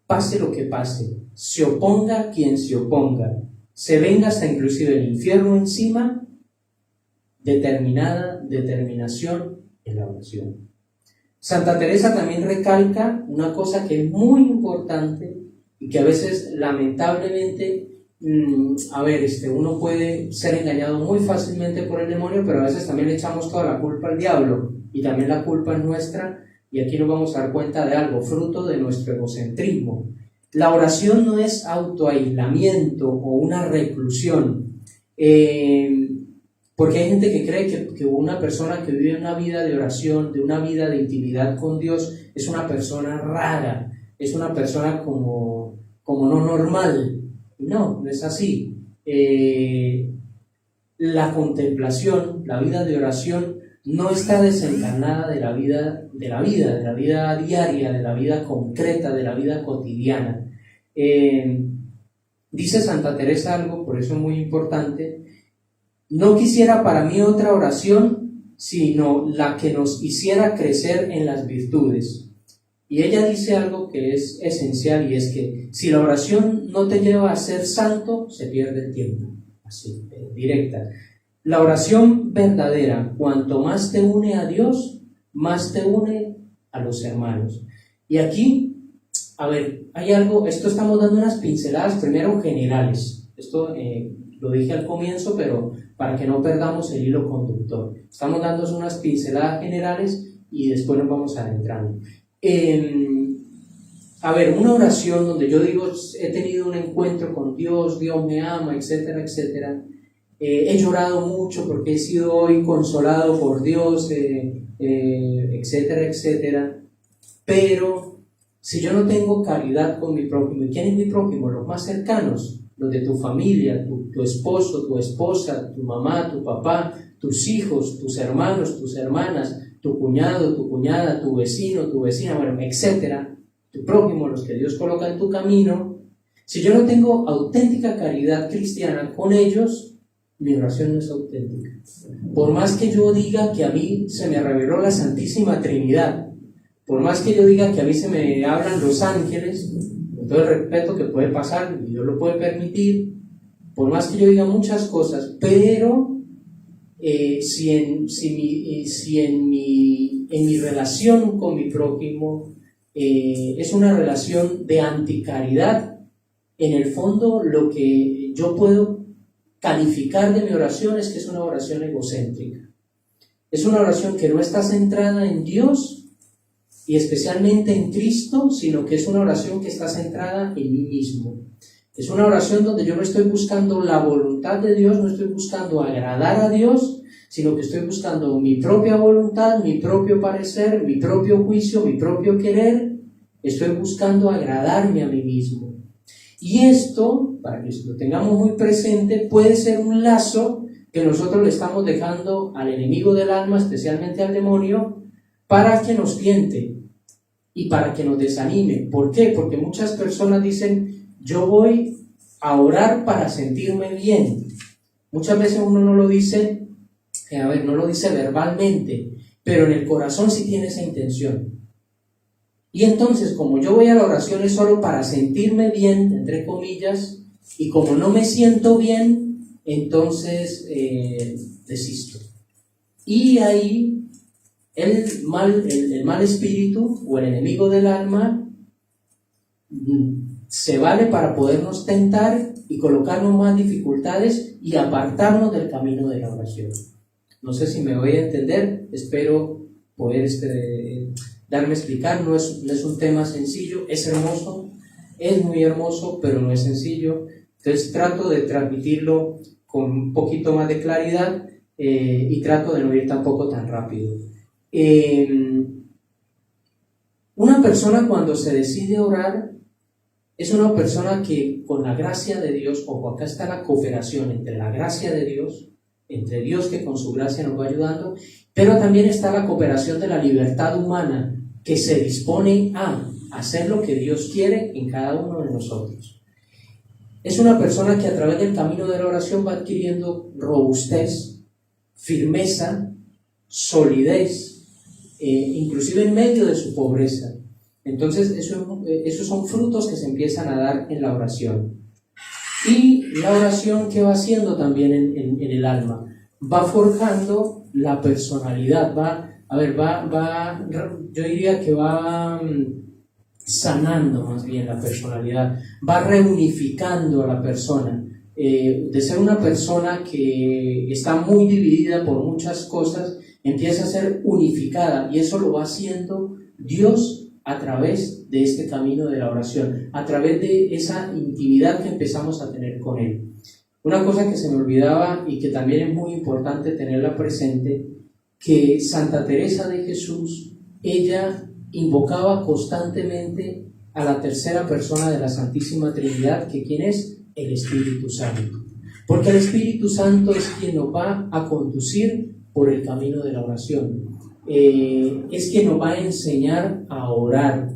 Pase lo que pase, se oponga quien se oponga, se venga hasta inclusive el infierno encima, determinada determinación en la oración. Santa Teresa también recalca una cosa que es muy importante y que a veces lamentablemente uno puede ser engañado muy fácilmente por el demonio, pero a veces también le echamos toda la culpa al diablo y también la culpa es nuestra, y aquí nos vamos a dar cuenta de algo, fruto de nuestro egocentrismo. La oración no es autoaislamiento o una reclusión, porque hay gente que cree que una persona que vive una vida de oración, de una vida de intimidad con Dios, es una persona rara, es una persona como no normal. No, no es así. La contemplación, la vida de oración, no está desencarnada de la vida diaria, de la vida concreta, de la vida cotidiana. Dice Santa Teresa algo, por eso es muy importante: no quisiera para mí otra oración, sino la que nos hiciera crecer en las virtudes. Y ella dice algo que es esencial, y es que si la oración no te lleva a ser santo, se pierde el tiempo. Así, directa. La oración verdadera, cuanto más te une a Dios, más te une a los hermanos. Y aquí, hay algo, esto estamos dando unas pinceladas primero generales. Esto lo dije al comienzo, pero para que no perdamos el hilo conductor. Estamos dando unas pinceladas generales y después nos vamos adentrando. Una oración donde yo digo, he tenido un encuentro con Dios, Dios me ama, etcétera, etcétera. He llorado mucho porque he sido hoy consolado por Dios, etcétera, etcétera. Pero si yo no tengo caridad con mi prójimo, ¿y quién es mi prójimo? Los más cercanos, los de tu familia, tu esposo, tu esposa, tu mamá, tu papá, tus hijos, tus hermanos, tus hermanas, tu cuñado, tu cuñada, tu vecino, tu vecina, etcétera, tu prójimo, los que Dios coloca en tu camino. Si yo no tengo auténtica caridad cristiana con ellos, mi oración no es auténtica. Por más que yo diga que a mí se me reveló la Santísima Trinidad, por más que yo diga que a mí se me hablan los ángeles, todo el respeto que puede pasar, y Dios lo puede permitir, por más que yo diga muchas cosas, pero si en mi relación con mi prójimo es una relación de anticaridad, en el fondo lo que yo puedo calificar de mi oración es que es una oración egocéntrica. Es una oración que no está centrada en Dios y especialmente en Cristo, sino que es una oración que está centrada en mí mismo. Es una oración donde yo no estoy buscando la voluntad de Dios, no estoy buscando agradar a Dios, sino que estoy buscando mi propia voluntad, mi propio parecer, mi propio juicio, mi propio querer. Estoy buscando agradarme a mí mismo. Y esto, para que lo tengamos muy presente, puede ser un lazo que nosotros le estamos dejando al enemigo del alma, especialmente al demonio, para que nos tiente y para que nos desanime. ¿Por qué? Porque muchas personas dicen, yo voy a orar para sentirme bien. Muchas veces uno no lo dice, no lo dice verbalmente, pero en el corazón sí tiene esa intención. Y entonces, como yo voy a la oración es solo para sentirme bien, entre comillas, y como no me siento bien, entonces desisto. Y ahí el mal espíritu o el enemigo del alma se vale para podernos tentar y colocarnos más dificultades y apartarnos del camino de la oración. No sé si me voy a entender, espero poder darme a explicar. No es un tema sencillo, es hermoso, es muy hermoso, pero no es sencillo. Entonces trato de transmitirlo con un poquito más de claridad y trato de no ir tampoco tan rápido. Una persona cuando se decide orar es una persona que con la gracia de Dios, ojo, acá está la cooperación entre la gracia de Dios, entre Dios que con su gracia nos va ayudando, pero también está la cooperación de la libertad humana que se dispone a hacer lo que Dios quiere en cada uno de nosotros. Es una persona que a través del camino de la oración va adquiriendo robustez, firmeza, solidez, inclusive en medio de su pobreza. Entonces esos son frutos que se empiezan a dar en la oración. Y la oración, ¿qué va haciendo también en el alma? Va forjando la personalidad, yo diría que va sanando más bien la personalidad, va reunificando a la persona. De ser una persona que está muy dividida por muchas cosas, empieza a ser unificada, y eso lo va haciendo Dios a través de este camino de la oración, a través de esa intimidad que empezamos a tener con Él. Una cosa que se me olvidaba y que también es muy importante tenerla presente, que Santa Teresa de Jesús, ella invocaba constantemente a la tercera persona de la Santísima Trinidad, que ¿quién es? El Espíritu Santo. Porque el Espíritu Santo es quien nos va a conducir por el camino de la oración. Es quien nos va a enseñar a orar.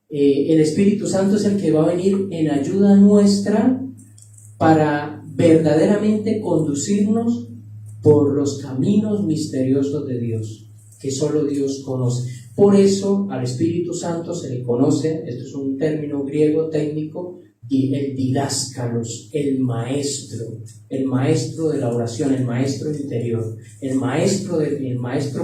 El Espíritu Santo es el que va a venir en ayuda nuestra para verdaderamente conducirnos por los caminos misteriosos de Dios, que solo Dios conoce. Por eso al Espíritu Santo se le conoce, esto es un término griego técnico, y el didáscalos, el maestro de la oración, el maestro interior, el maestro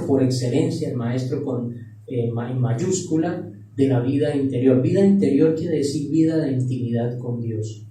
por excelencia, el maestro con en mayúscula de la vida interior. Vida interior quiere decir vida de intimidad con Dios.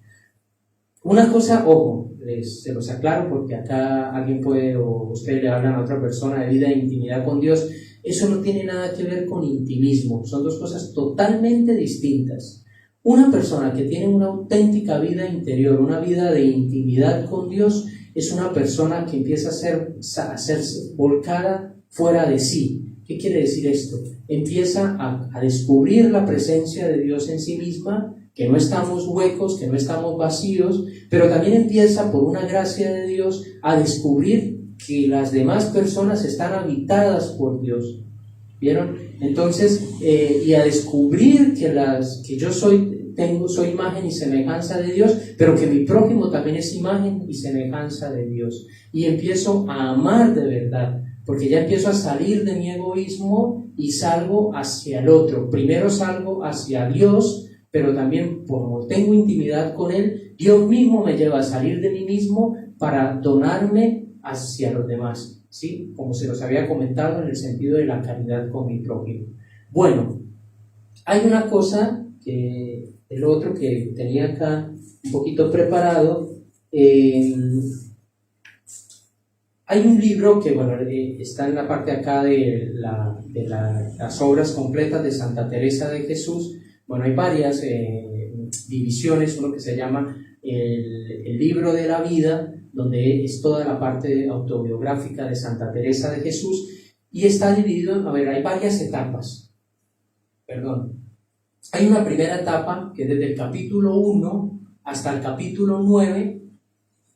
Una cosa, ojo, se los aclaro porque acá alguien puede, o ustedes le hablan a otra persona de vida de intimidad con Dios, eso no tiene nada que ver con intimismo, son dos cosas totalmente distintas. Una persona que tiene una auténtica vida interior, una vida de intimidad con Dios, es una persona que empieza a hacerse volcada fuera de sí. ¿Qué quiere decir esto? Empieza a descubrir la presencia de Dios en sí misma, que no estamos huecos, que no estamos vacíos, pero también empieza por una gracia de Dios a descubrir que las demás personas están habitadas por Dios. ¿Vieron? Entonces, y a descubrir que yo soy imagen y semejanza de Dios, pero que mi prójimo también es imagen y semejanza de Dios. Y empiezo a amar de verdad, porque ya empiezo a salir de mi egoísmo y salgo hacia el otro. Primero salgo hacia Dios, pero también como tengo intimidad con Él, Dios mismo me lleva a salir de mí mismo para donarme hacia los demás, ¿sí? Como se los había comentado en el sentido de la caridad con mi prójimo. Bueno, hay una cosa, el otro que tenía acá un poquito preparado. Hay un libro que, bueno, está en la parte acá de las obras completas de Santa Teresa de Jesús. Bueno, hay varias divisiones, uno que se llama el libro de la vida, donde es toda la parte autobiográfica de Santa Teresa de Jesús, y está dividido, hay varias etapas. Hay una primera etapa que desde el capítulo 1 hasta el capítulo 9,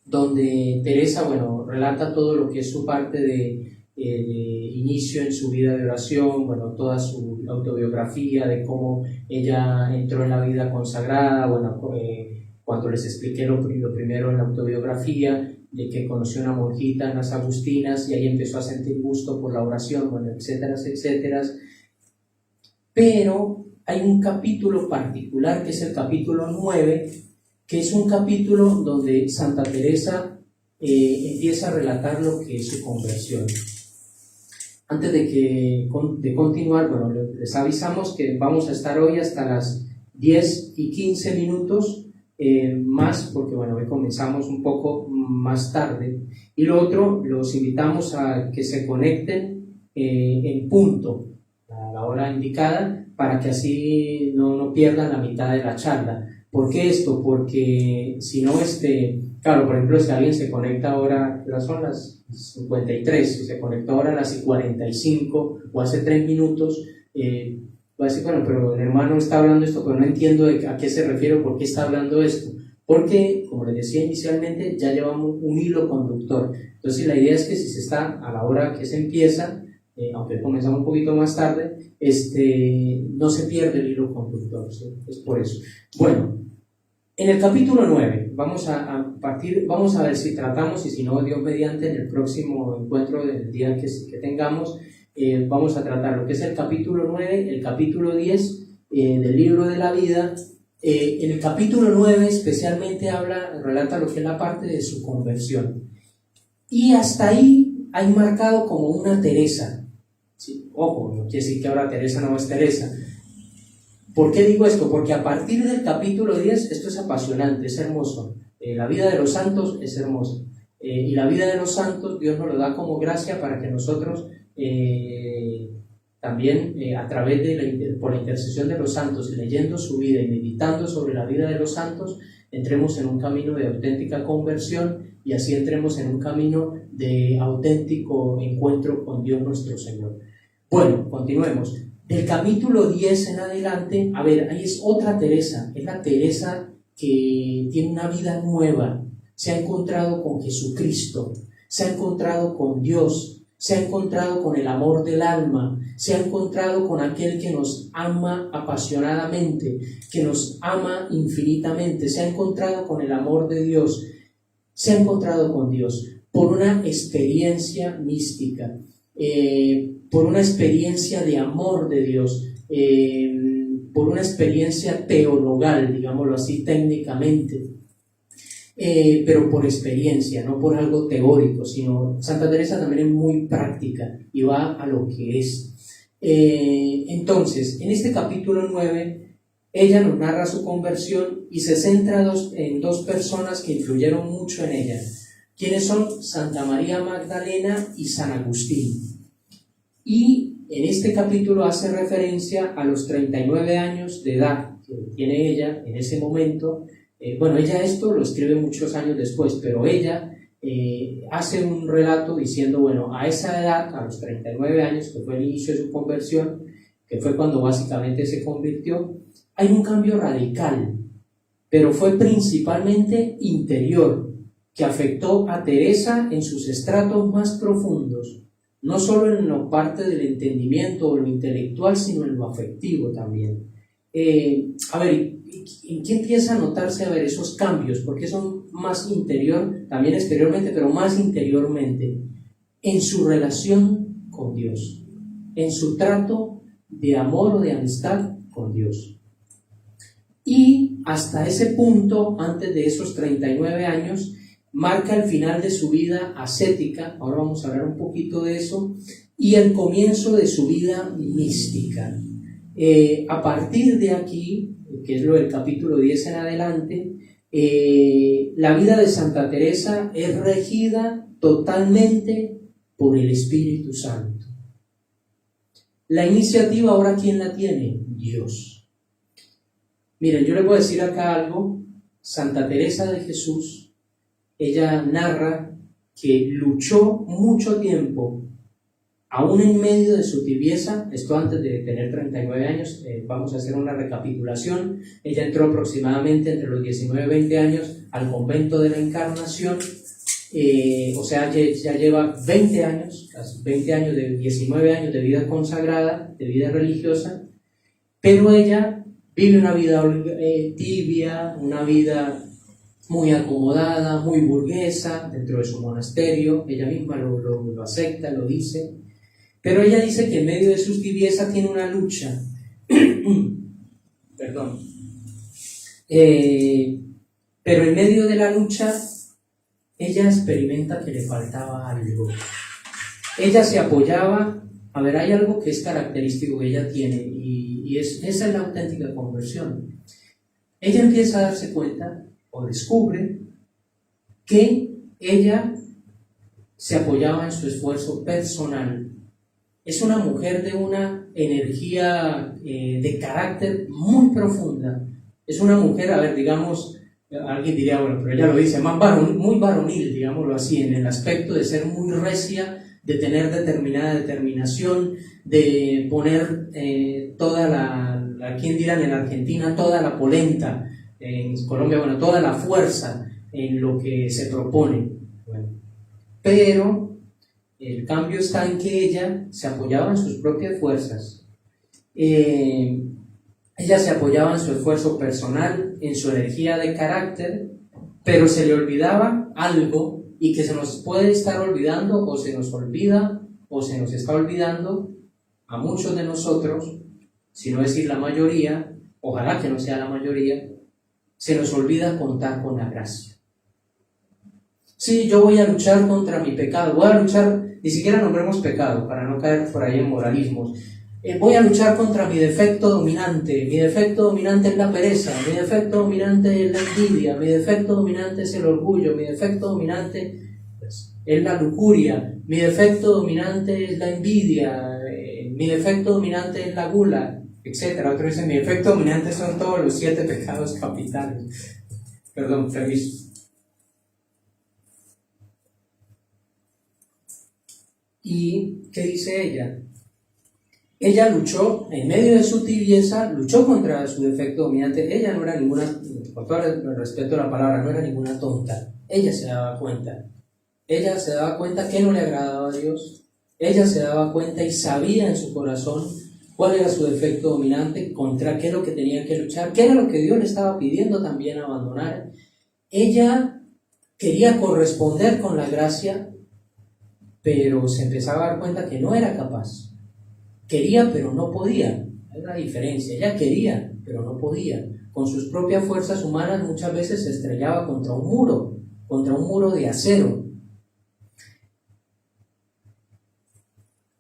donde Teresa, bueno, relata todo lo que es su parte de inicio en su vida de oración, bueno, toda su autobiografía de cómo ella entró en la vida consagrada, bueno, cuando les expliqué lo primero en la autobiografía, de que conoció una monjita en las Agustinas y ahí empezó a sentir gusto por la oración, bueno, etcétera, etcétera. Pero hay un capítulo particular que es el capítulo 9, que es un capítulo donde Santa Teresa empieza a relatar lo que es su conversión. Antes de continuar, bueno, les avisamos que vamos a estar hoy hasta las 10 y 15 minutos más, porque bueno, hoy comenzamos un poco más tarde. Y lo otro, los invitamos a que se conecten en punto, a la hora indicada, para que así no pierdan la mitad de la charla. ¿Por qué esto? Porque si no, claro, por ejemplo, si alguien se conecta ahora, son las 53, si se conecta ahora a las 45 o hace 3 minutos, va a decir, bueno, pero el hermano está hablando esto, pero no entiendo a qué se refiere o por qué está hablando esto. Porque, como les decía inicialmente, ya llevamos un hilo conductor. Entonces, la idea es que si se está a la hora que se empieza, aunque comenzamos un poquito más tarde, no se pierde el hilo conductor, ¿sí? Es por eso. Bueno, en el capítulo 9 vamos a ver si tratamos, y si no, Dios mediante, en el próximo encuentro del día que tengamos, vamos a tratar lo que es el capítulo 9, el capítulo 10 del libro de la vida. En el capítulo 9 especialmente relata lo que es la parte de su conversión, y hasta ahí hay marcado como una Teresa. Sí, ojo, no quiere decir que ahora Teresa no es Teresa. ¿Por qué digo esto? Porque a partir del capítulo 10 esto es apasionante, es hermoso. La vida de los santos es hermosa. Y la vida de los santos Dios nos lo da como gracia para que nosotros también a través por la intercesión de los santos, leyendo su vida y meditando sobre la vida de los santos, entremos en un camino de auténtica conversión y así entremos en un camino de auténtico encuentro con Dios nuestro Señor. Bueno, continuemos. Del capítulo 10 en adelante, ahí es otra Teresa, es la Teresa que tiene una vida nueva, se ha encontrado con Jesucristo, se ha encontrado con Dios, se ha encontrado con el amor del alma, se ha encontrado con aquel que nos ama apasionadamente, que nos ama infinitamente, se ha encontrado con el amor de Dios, se ha encontrado con Dios por una experiencia mística, por una experiencia de amor de Dios, por una experiencia teologal, digámoslo así técnicamente, pero por experiencia, no por algo teórico, sino Santa Teresa también es muy práctica y va a lo que es. Entonces, en este capítulo 9, ella nos narra su conversión y se centra en dos personas que influyeron mucho en ella. ¿Quiénes son? Santa María Magdalena y San Agustín. Y en este capítulo hace referencia a los 39 años de edad que tiene ella en ese momento. Ella esto lo escribe muchos años después, pero ella hace un relato diciendo, a esa edad, a los 39 años, que fue el inicio de su conversión, que fue cuando básicamente se convirtió, hay un cambio radical, pero fue principalmente interior, que afectó a Teresa en sus estratos más profundos, no solo en la parte del entendimiento o lo intelectual, sino en lo afectivo también. ¿En qué empieza a notarse esos cambios? Porque son más interior, también exteriormente, pero más interiormente, en su relación con Dios, en su trato de amor o de amistad con Dios. y hasta ese punto, antes de esos 39 años, marca el final de su vida ascética, ahora vamos a hablar un poquito de eso, y el comienzo de su vida mística. A partir de aquí, que es lo del capítulo 10 en adelante, la vida de Santa Teresa es regida totalmente por el Espíritu Santo. La iniciativa ahora, ¿quién la tiene? Dios. Miren, yo les voy a decir acá algo. Santa Teresa de Jesús, ella narra que luchó mucho tiempo, aún en medio de su tibieza, esto antes de tener 39 años, vamos a hacer una recapitulación. Ella entró aproximadamente entre los 19 y 20 años al convento de la Encarnación, o sea, ya lleva 20 años, casi 20 años, 19 años de vida consagrada, de vida religiosa, pero ella vive una vida tibia, una vida muy acomodada, muy burguesa dentro de su monasterio. Ella misma lo acepta, lo dice. Pero ella dice que en medio de sus tibiezas tiene una lucha. Perdón. Pero en medio de la lucha, ella experimenta que le faltaba algo. Ella se apoyaba, a ver, hay algo que es característico que ella tiene, y esa es la auténtica conversión. Ella empieza a darse cuenta, o descubre, que ella se apoyaba en su esfuerzo personal. Es una mujer de una energía de carácter muy profunda. Es una mujer, a ver, digamos, alguien diría, bueno, pero ella lo dice, muy varonil, digámoslo así, en el aspecto de ser muy recia, de tener determinada determinación, de poner toda ¿quién dirán en Argentina? Toda la polenta, en Colombia, bueno, toda la fuerza en lo que se propone. Bueno, pero el cambio está en que ella se apoyaba en sus propias fuerzas. Ella se apoyaba en su esfuerzo personal, en su energía de carácter, pero se le olvidaba algo, y que se nos puede estar olvidando, o se nos olvida, o se nos está olvidando a muchos de nosotros, si no decir la mayoría, ojalá que no sea la mayoría, se nos olvida contar con la gracia. Sí, yo voy a luchar contra mi pecado, voy a luchar, ni siquiera nombremos pecado para no caer por ahí en moralismos. Voy a luchar contra mi defecto dominante. Mi defecto dominante es la pereza, mi defecto dominante es la envidia, mi defecto dominante es el orgullo, mi defecto dominante es la lujuria, mi defecto dominante es la envidia, mi defecto dominante es la gula, etc. Otro dice, mi defecto dominante son todos los 7 pecados capitales. Perdón, permiso. ¿Y qué dice ella? Ella luchó, en medio de su tibieza, luchó contra su defecto dominante. Ella no era ninguna, con todo el respeto a la palabra, no era ninguna tonta. Ella se daba cuenta. Ella se daba cuenta que no le agradaba a Dios. Ella se daba cuenta y sabía en su corazón cuál era su defecto dominante, contra qué es lo que tenía que luchar, qué era lo que Dios le estaba pidiendo también abandonar. Ella quería corresponder con la gracia, pero se empezaba a dar cuenta que no era capaz. Quería, pero no podía. Hay una diferencia. Ella quería, pero no podía. Con sus propias fuerzas humanas muchas veces se estrellaba contra un muro de acero.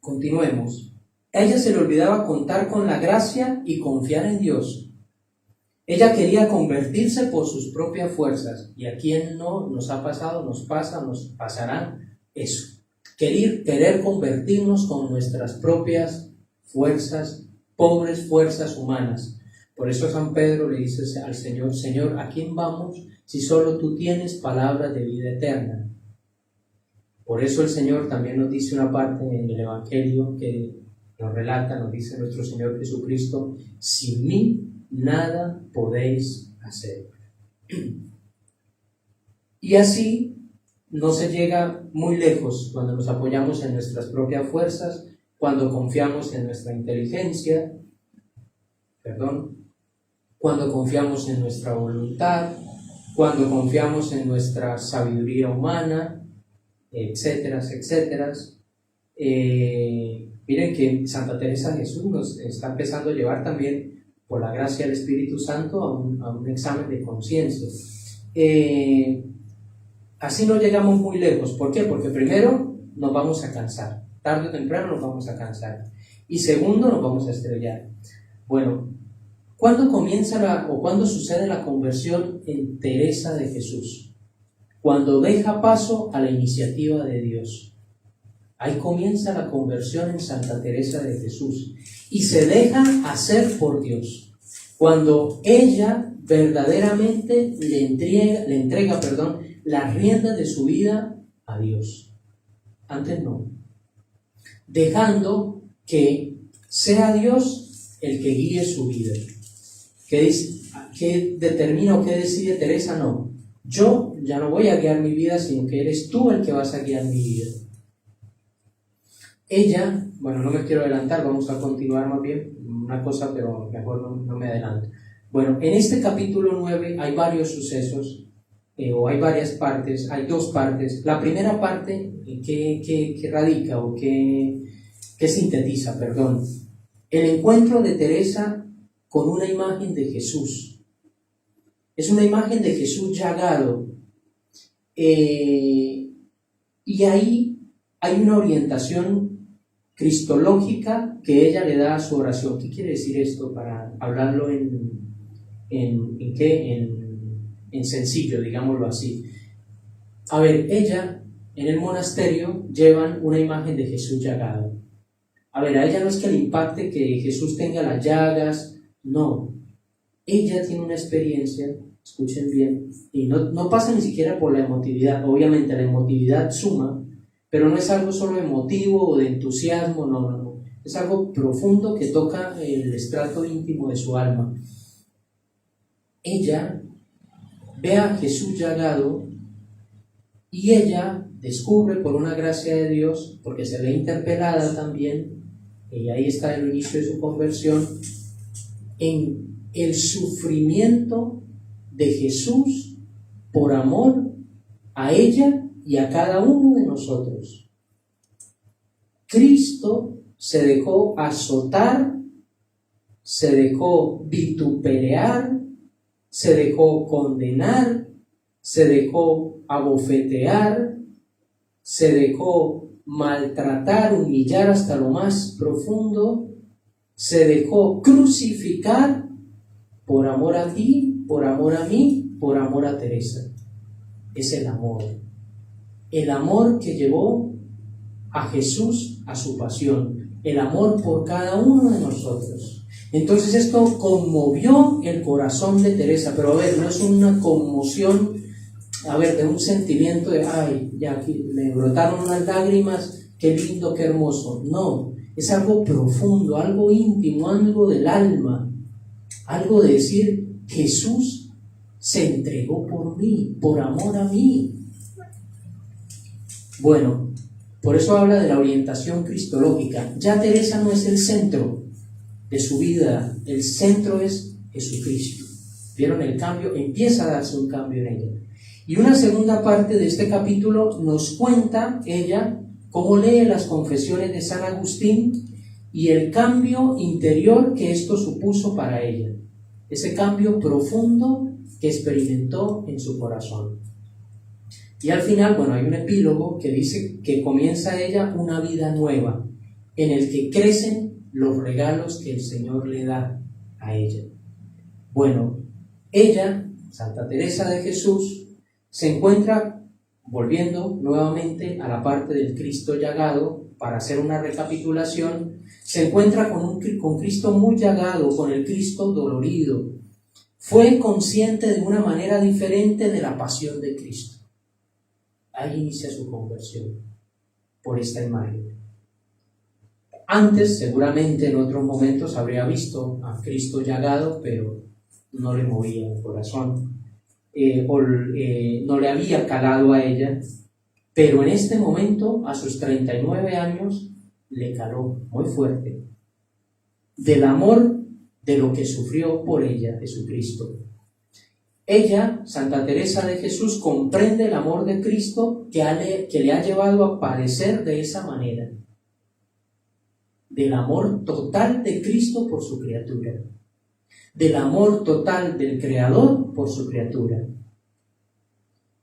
Continuemos. A ella se le olvidaba contar con la gracia y confiar en Dios. Ella quería convertirse por sus propias fuerzas. ¿Y a quién no nos ha pasado, nos pasa, nos pasará eso? Querer convertirnos con nuestras propias fuerzas, pobres fuerzas humanas. Por eso San Pedro le dice al Señor, Señor, ¿a quién vamos si solo tú tienes palabras de vida eterna? Por eso el Señor también nos dice una parte en el Evangelio que nos relata, nos dice nuestro Señor Jesucristo, sin mí nada podéis hacer. Y así no se llega muy lejos cuando nos apoyamos en nuestras propias fuerzas, cuando confiamos en nuestra inteligencia, cuando confiamos en nuestra voluntad, cuando confiamos en nuestra sabiduría humana, etcétera, etcétera. Miren que Santa Teresa de Jesús nos está empezando a llevar también por la gracia del Espíritu Santo, a un examen de conciencia. Así no llegamos muy lejos. ¿Por qué? Porque primero nos vamos a cansar. Tarde o temprano nos vamos a cansar. Y segundo, nos vamos a estrellar. Bueno, ¿cuándo comienza cuándo sucede la conversión en Teresa de Jesús? Cuando deja paso a la iniciativa de Dios. Ahí comienza la conversión en Santa Teresa de Jesús. Y se deja hacer por Dios. Cuando ella verdaderamente le entrega las riendas de su vida a Dios. Antes no. Dejando que sea Dios el que guíe su vida. ¿Qué determina o qué decide Teresa? No. Yo ya no voy a guiar mi vida, sino que eres tú el que vas a guiar mi vida. Ella, bueno, no me quiero adelantar, vamos a continuar más bien una cosa, pero mejor no me adelanto. Bueno, en este capítulo 9 hay varios sucesos, o hay varias partes, hay dos partes. La primera parte, que radica o que sintetiza, el encuentro de Teresa con una imagen de Jesús. Es una imagen de Jesús llagado. Y ahí hay una orientación cristológica que ella le da a su oración. ¿Qué quiere decir esto? Para hablarlo en sencillo, digámoslo así. A ver, ella en el monasterio llevan una imagen de Jesús llagado. A ver, a ella no es que le impacte que Jesús tenga las llagas, no. Ella tiene una experiencia, escuchen bien, y no pasa ni siquiera por la emotividad. Obviamente la emotividad suma, pero no es algo solo emotivo o de entusiasmo, no. Es algo profundo que toca el estrato íntimo de su alma. Ella ve a Jesús llagado y ella descubre por una gracia de Dios, porque se ve interpelada también, y ahí está el inicio de su conversión, en el sufrimiento de Jesús por amor a ella y a cada uno de nosotros. Cristo se dejó azotar, se dejó vituperar, se dejó condenar, se dejó abofetear, se dejó maltratar, humillar hasta lo más profundo, se dejó crucificar por amor a ti, por amor a mí, por amor a Teresa. Es el amor que llevó a Jesús a su pasión, el amor por cada uno de nosotros. Entonces esto conmovió el corazón de Teresa, pero a ver, no es una conmoción, a ver, de un sentimiento de, ay, ya aquí me brotaron unas lágrimas, qué lindo, qué hermoso. No, es algo profundo, algo íntimo, algo del alma, algo de decir, Jesús se entregó por mí, por amor a mí. Bueno, por eso habla de la orientación cristológica. Ya Teresa no es el centro de su vida, el centro es Jesucristo. ¿Vieron el cambio? Empieza a darse un cambio en ella. Y una segunda parte de este capítulo nos cuenta ella cómo lee las confesiones de San Agustín y el cambio interior que esto supuso para ella. Ese cambio profundo que experimentó en su corazón. Y al final, bueno, hay un epílogo que dice que comienza ella una vida nueva, en el que crecen los regalos que el Señor le da a ella. Bueno, ella, Santa Teresa de Jesús, se encuentra, volviendo nuevamente a la parte del Cristo llagado, para hacer una recapitulación, se encuentra con Cristo muy llagado, con el Cristo dolorido. Fue consciente de una manera diferente de la pasión de Cristo. Ahí inicia su conversión, por esta imagen. Antes, seguramente en otros momentos, habría visto a Cristo llagado, pero no le movía el corazón, no le había calado a ella, pero en este momento, a sus 39 años, le caló muy fuerte, del amor de lo que sufrió por ella Jesucristo. Ella, Santa Teresa de Jesús, comprende el amor de Cristo que le ha llevado a padecer de esa manera, del amor total de Cristo por su criatura. del amor total del Creador por su criatura.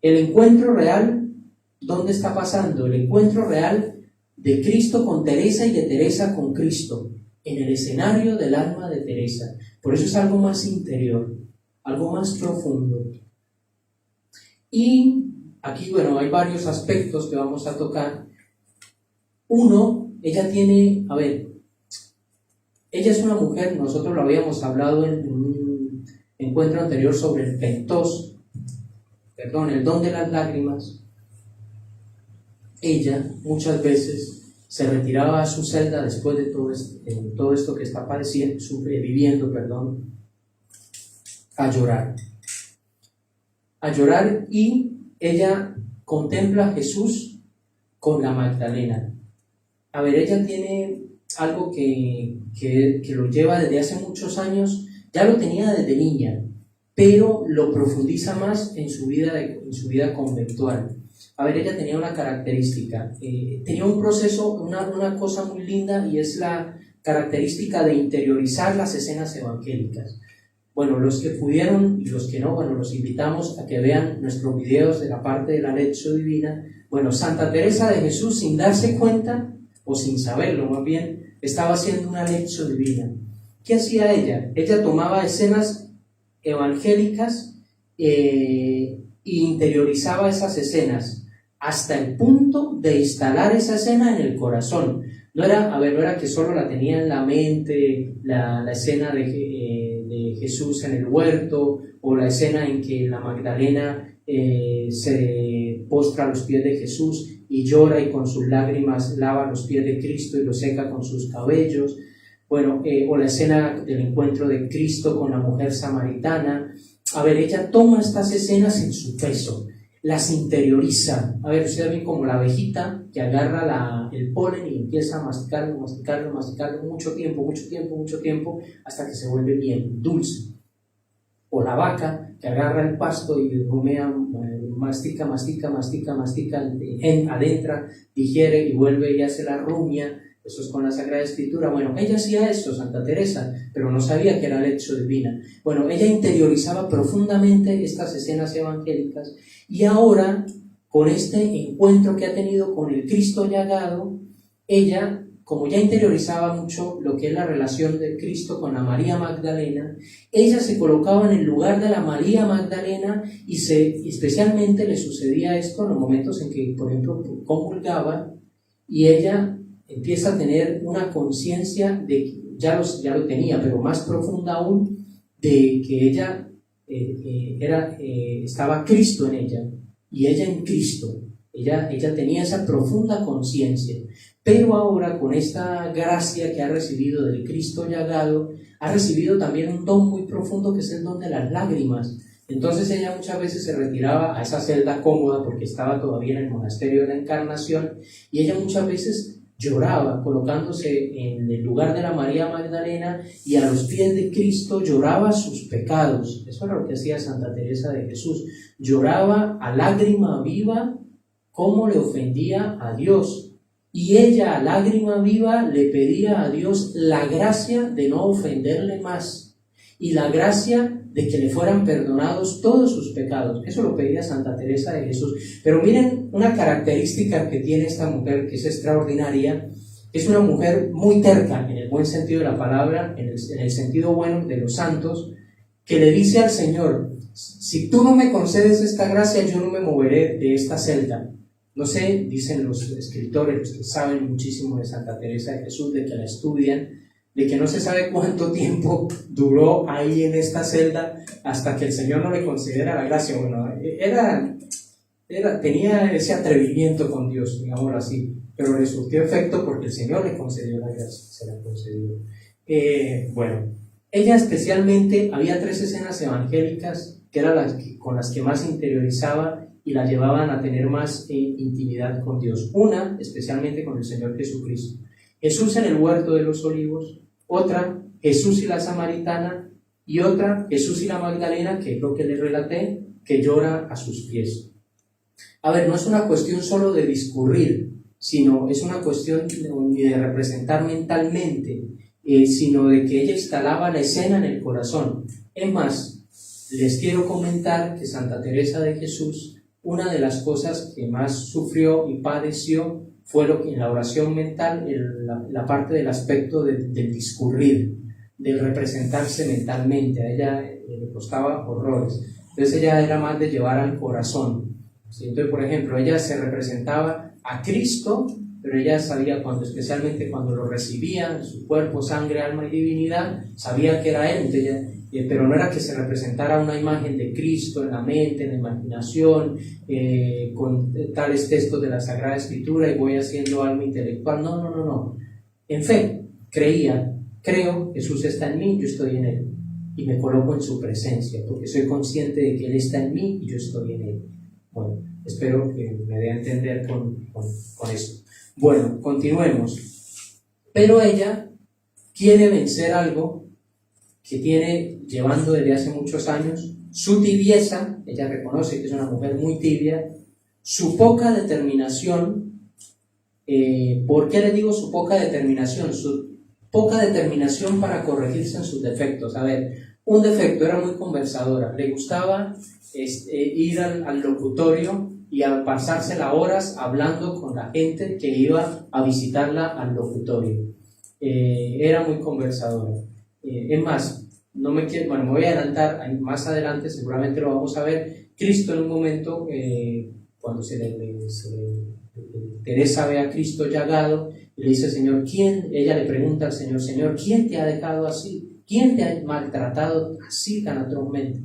El encuentro real, ¿dónde está pasando? El encuentro real de Cristo con Teresa y de Teresa con Cristo, en el escenario del alma de Teresa. Por eso es algo más interior, algo más profundo. Y aquí, bueno, hay varios aspectos que vamos a tocar. Uno, ella tiene, ella es una mujer, nosotros lo habíamos hablado en un encuentro anterior sobre el pentos, el don de las lágrimas. Ella muchas veces se retiraba a su celda después de todo esto que está viviendo, a llorar, y ella contempla a Jesús con la Magdalena. Ella tiene algo que lo lleva desde hace muchos años, ya lo tenía desde niña, pero lo profundiza más en su vida conventual. Ella tenía una característica, tenía un proceso, una cosa muy linda, y es la característica de interiorizar las escenas evangélicas. Bueno, los que pudieron y los que no, bueno, los invitamos a que vean nuestros videos de la parte de la Lectio Divina. Bueno, Santa Teresa de Jesús, sin darse cuenta, o sin saberlo más bien, estaba haciendo una Lectio Divina. ¿Qué hacía ella? Ella tomaba escenas evangélicas e interiorizaba esas escenas hasta el punto de instalar esa escena en el corazón. No era que solo la tenía en la mente, la escena de Jesús en el huerto, o la escena en que la Magdalena se postra a los pies de Jesús y llora y con sus lágrimas lava los pies de Cristo y los seca con sus cabellos. Bueno, o la escena del encuentro de Cristo con la mujer samaritana. Ella toma estas escenas en su peso, las interioriza. Ustedes ven como la abejita que agarra el polen y empieza a masticarlo mucho tiempo, hasta que se vuelve bien dulce. O la vaca que agarra el pasto y rumea, mastica, adentra, digiere y vuelve y hace la rumia. Eso es con la Sagrada Escritura. Bueno, ella hacía eso, Santa Teresa, pero no sabía que era Lectio Divina. Bueno, ella interiorizaba profundamente estas escenas evangélicas, y ahora, con este encuentro que ha tenido con el Cristo llagado, ella, como ya interiorizaba mucho lo que es la relación de Cristo con la María Magdalena, ella se colocaba en el lugar de la María Magdalena, y especialmente le sucedía esto en los momentos en que, por ejemplo, comulgaba, y ella empieza a tener una conciencia de, ya lo tenía, pero más profunda aún, de que ella estaba Cristo en ella, y ella en Cristo. Ella tenía esa profunda conciencia, pero ahora, con esta gracia que ha recibido del Cristo llagado, ha recibido también un don muy profundo, que es el don de las lágrimas. Entonces ella muchas veces se retiraba a esa celda cómoda, porque estaba todavía en el monasterio de la Encarnación, y ella muchas veces lloraba, colocándose en el lugar de la María Magdalena, y a los pies de Cristo lloraba sus pecados. Eso era lo que hacía Santa Teresa de Jesús. Lloraba a lágrima viva cómo le ofendía a Dios, y ella a lágrima viva le pedía a Dios la gracia de no ofenderle más, y la gracia de que le fueran perdonados todos sus pecados. Eso lo pedía Santa Teresa de Jesús. Pero miren una característica que tiene esta mujer, que es extraordinaria. Es una mujer muy terca, en el buen sentido de la palabra, en el sentido bueno de los santos, que le dice al Señor: si tú no me concedes esta gracia, yo no me moveré de esta celda. No sé, dicen los escritores, los que saben muchísimo de Santa Teresa de Jesús, de que la estudian, de que no se sabe cuánto tiempo duró ahí en esta celda hasta que el Señor no le concediera la gracia. Bueno, tenía ese atrevimiento con Dios, digámoslo así, pero le surtió efecto porque el Señor le concedió la gracia, se la concedió. Bueno, ella especialmente, había 3 escenas evangélicas que eran con las que más interiorizaba y la llevaban a tener más intimidad con Dios. Una, especialmente con el Señor Jesucristo. Jesús en el huerto de los olivos. Otra, Jesús y la samaritana. Y otra, Jesús y la Magdalena, que es lo que les relaté, que llora a sus pies. No es una cuestión solo de discurrir, sino es una cuestión de representar mentalmente sino de que ella instalaba la escena en el corazón. Es más, les quiero comentar que Santa Teresa de Jesús, una de las cosas que más sufrió y padeció fue lo que en la oración mental, la parte del aspecto del discurrir, del representarse mentalmente. A ella le costaba horrores. Entonces ella era más de llevar al corazón. ¿Sí? Entonces, por ejemplo, ella se representaba a Cristo, pero ella sabía especialmente cuando lo recibía, su cuerpo, sangre, alma y divinidad, sabía que era Él. Entonces, pero no era que se representara una imagen de Cristo en la mente, en la imaginación, con tales textos de la Sagrada Escritura y voy haciendo alma intelectual. No. En fe, creo, Jesús está en mí, yo estoy en Él. Y me coloco en su presencia, porque soy consciente de que Él está en mí y yo estoy en Él. Bueno, espero que me dé a entender con esto. Bueno, continuemos. Pero ella quiere vencer algo que tiene llevando desde hace muchos años, su tibieza. Ella reconoce que es una mujer muy tibia, su poca determinación. ¿Por qué le digo su poca determinación? Su poca determinación para corregirse en sus defectos. A ver, un defecto, era muy conversadora, le gustaba ir al locutorio y a pasársela horas hablando con la gente que iba a visitarla al locutorio. Era muy conversadora. Es más, me voy a adelantar, más adelante seguramente lo vamos a ver. Cristo en un momento, cuando Teresa ve a Cristo llagado, y le dice, Señor, ¿quién? Ella le pregunta al Señor, Señor, ¿quién te ha dejado así? ¿Quién te ha maltratado así tan atrozmente?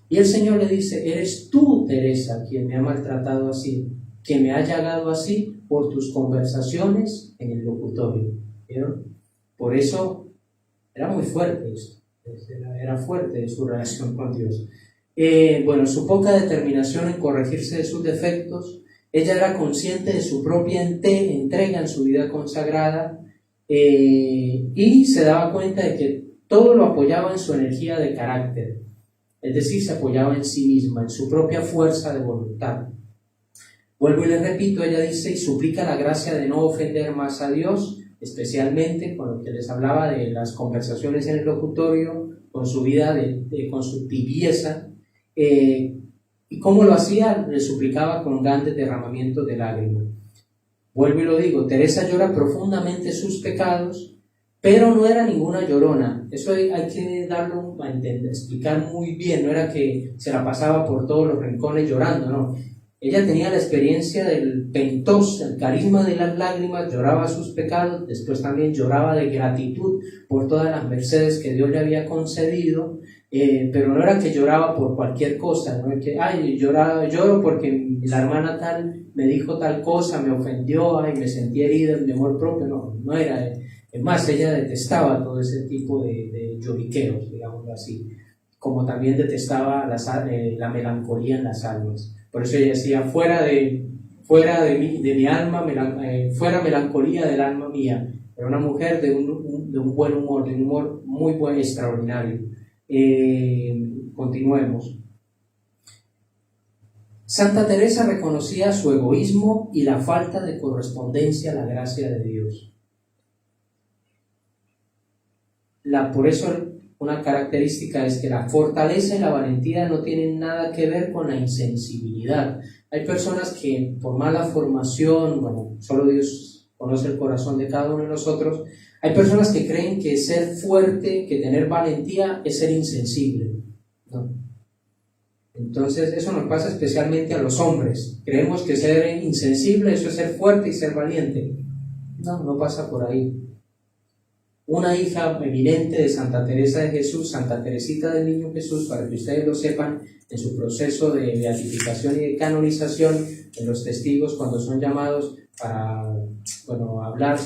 Y el Señor le dice, eres tú, Teresa, quien me ha maltratado así, que me ha llagado así por tus conversaciones en el locutorio. ¿Vieron? Por eso era muy fuerte esto, era fuerte su relación con Dios. Bueno, su poca determinación en corregirse de sus defectos. Ella era consciente de su propia entrega en su vida consagrada, y se daba cuenta de que todo lo apoyaba en su energía de carácter, es decir, se apoyaba en sí misma, en su propia fuerza de voluntad. Vuelvo y les repito, ella dice y suplica la gracia de no ofender más a Dios, especialmente con lo que les hablaba de las conversaciones en el locutorio, con su vida, con su tibieza. ¿Y cómo lo hacía? Le suplicaba con grandes derramamientos de lágrimas. Vuelvo y lo digo, Teresa llora profundamente sus pecados, pero no era ninguna llorona. Eso hay que darlo a entender, explicar muy bien. No era que se la pasaba por todos los rincones llorando, no. Ella tenía la experiencia del pentos, el carisma de las lágrimas, lloraba sus pecados, después también lloraba de gratitud por todas las mercedes que Dios le había concedido, pero no era que lloraba por cualquier cosa, no es que, lloro porque la hermana tal me dijo tal cosa, me ofendió, me sentí herida en mi amor propio, no era. Es más, ella detestaba todo ese tipo de lloriqueos, digamos así, como también detestaba la melancolía en las almas. Por eso ella decía, fuera de mi alma, fuera melancolía del alma mía. Era una mujer de un buen humor, de un humor muy buen, extraordinario. Continuemos. Santa Teresa reconocía su egoísmo y la falta de correspondencia a la gracia de Dios. Por eso una característica es que la fortaleza y la valentía no tienen nada que ver con la insensibilidad. Hay personas que por mala formación, solo Dios conoce el corazón de cada uno de nosotros, hay personas que creen que ser fuerte, que tener valentía es ser insensible, ¿no? Entonces eso nos pasa especialmente a los hombres. Creemos que ser insensible eso es ser fuerte y ser valiente. No pasa por ahí. Una hija eminente de Santa Teresa de Jesús, Santa Teresita del Niño Jesús, para que ustedes lo sepan, en su proceso de beatificación y de canonización, en los testigos cuando son llamados para hablar,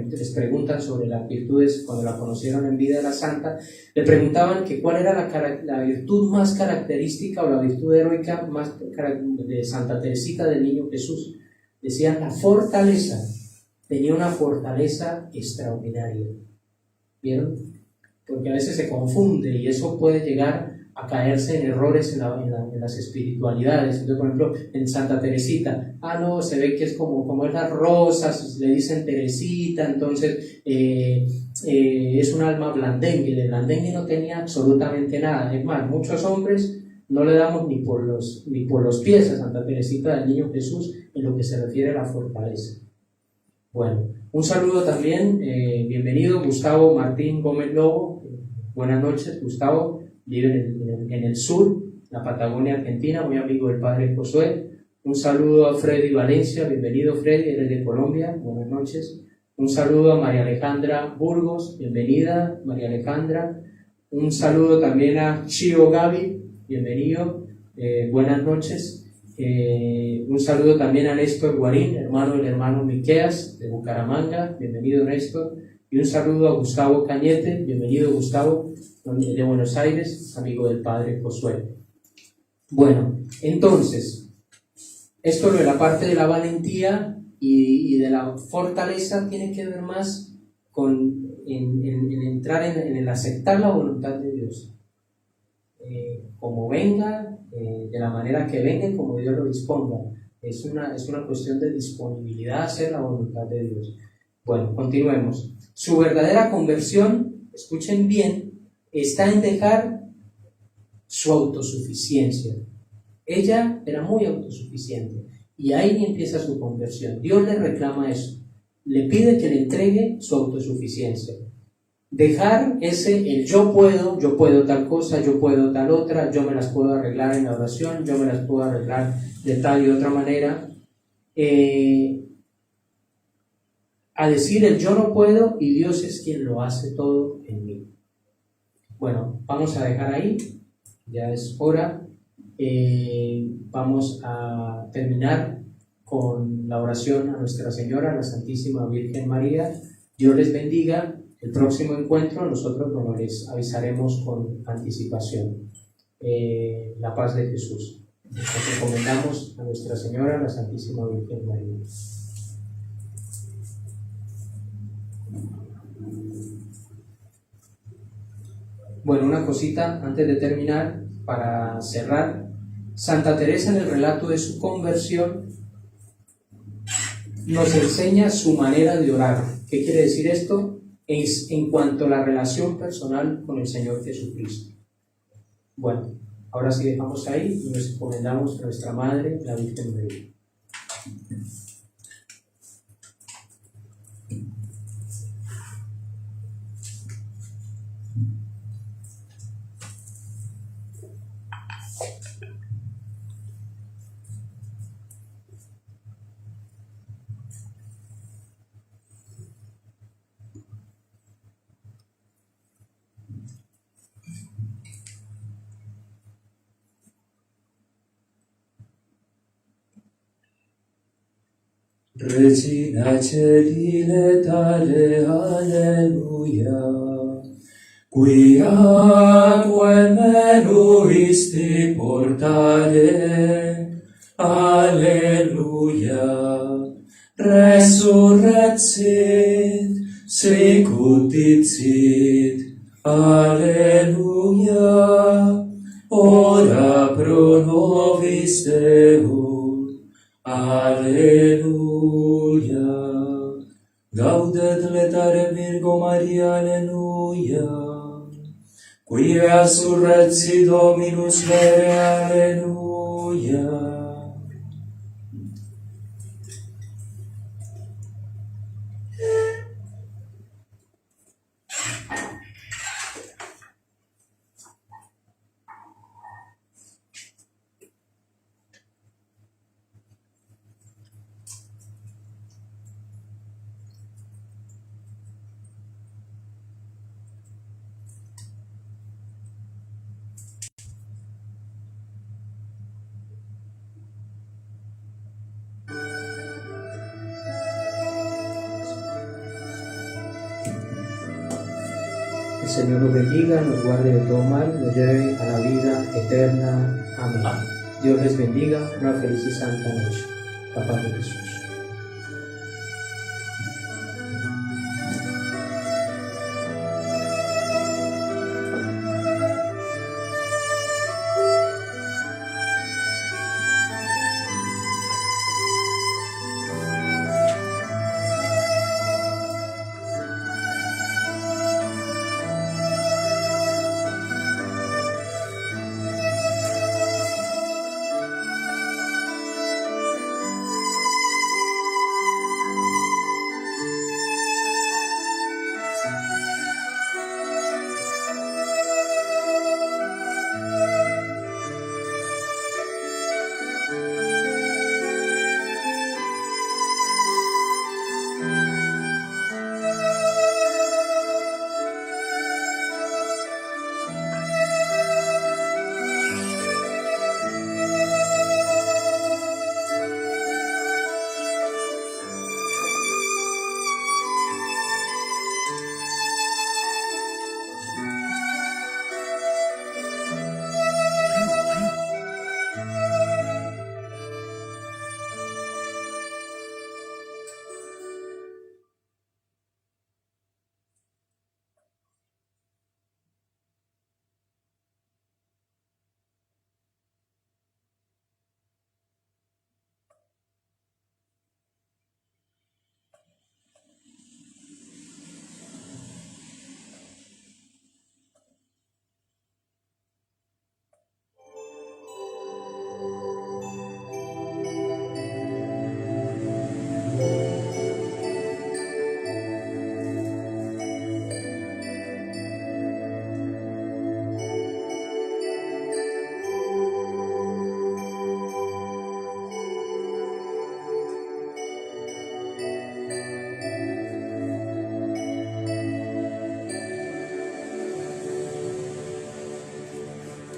les preguntan sobre las virtudes cuando la conocieron en vida de la santa, le preguntaban que cuál era la virtud más característica o la virtud heroica más de Santa Teresita del Niño Jesús. Decían la fortaleza, tenía una fortaleza extraordinaria. ¿Vieron? Porque a veces se confunde y eso puede llegar a caerse en errores en las espiritualidades. Entonces, por ejemplo, en Santa Teresita, se ve que es como es las rosas, le dicen Teresita, entonces es un alma blandengue. De blandengue no tenía absolutamente nada. Es más, muchos hombres no le damos ni por los pies a Santa Teresita del Niño Jesús en lo que se refiere a la fortaleza. Bueno, un saludo también, bienvenido Gustavo Martín Gómez Lobo. Buenas noches, Gustavo, vive en el sur, la Patagonia Argentina, muy amigo del padre Josué. Un saludo a Freddy Valencia, bienvenido Freddy, eres de Colombia, buenas noches. Un saludo a María Alejandra Burgos, bienvenida María Alejandra. Un saludo también a Chio Gaby, bienvenido, buenas noches. Un saludo también a Néstor Guarín, hermano del hermano Miqueas de Bucaramanga, bienvenido Néstor. Y un saludo a Gustavo Cañete, bienvenido Gustavo, de Buenos Aires, amigo del padre Josué. Bueno, entonces, esto de la parte de la valentía y de la fortaleza tiene que ver más con entrar en el aceptar la voluntad de Dios. Como venga, de la manera que venga, como Dios lo disponga. Es una cuestión de disponibilidad a hacer la voluntad de Dios. Bueno, continuemos. Su verdadera conversión, escuchen bien, está en dejar su autosuficiencia. Ella era muy autosuficiente y ahí empieza su conversión. Dios le reclama eso, le pide que le entregue su autosuficiencia. Dejar el yo puedo tal cosa, yo puedo tal otra, yo me las puedo arreglar en la oración, yo me las puedo arreglar de tal y otra manera, a decir el yo no puedo y Dios es quien lo hace todo en mí. Bueno, vamos a dejar ahí, ya es hora. Vamos a terminar con la oración a Nuestra Señora, la Santísima Virgen María. Dios les bendiga. El próximo encuentro nosotros, bueno, les avisaremos con anticipación. La paz de Jesús. Nos encomendamos a Nuestra Señora, la Santísima Virgen María. Bueno, una cosita antes de terminar, para cerrar. Santa Teresa, en el relato de su conversión, nos enseña su manera de orar. ¿Qué quiere decir esto? Es en cuanto a la relación personal con el Señor Jesucristo. Bueno, ahora sí dejamos ahí y nos encomendamos a nuestra Madre, la Virgen María. Regina Celi letale, alleluia, quiaque menuisti portare, alleluia, resurrexit, sicut dicit, alleluia, ora pro nobis Deus, Alleluia. Gaudet letare Virgo Maria, alleluia. Quia surrexit Dominus vere, alleluia. El Señor nos bendiga, nos guarde de todo mal, nos lleve a la vida eterna. Amén. Dios les bendiga, una feliz y santa noche. La paz de Jesús.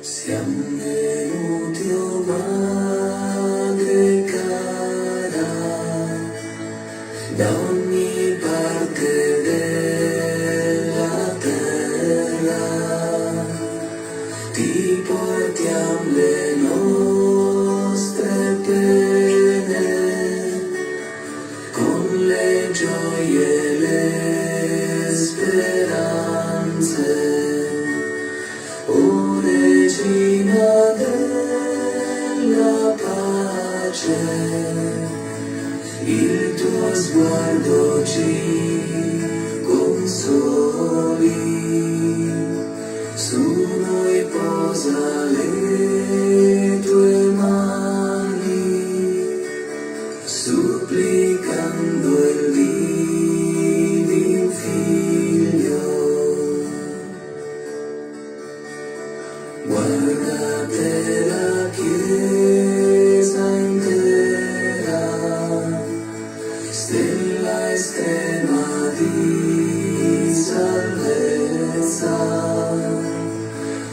Siamo venuti, oh Madre cara, da ogni parte della terra, ti portiamo le nostre pene, con le gioie e le speranze. O Regina della pace, il tuo sguardo ci consoli, su noi posa le tue mani, supplicando il divin Figlio. Guardate la Chiesa intera, stella estrema di salvezza,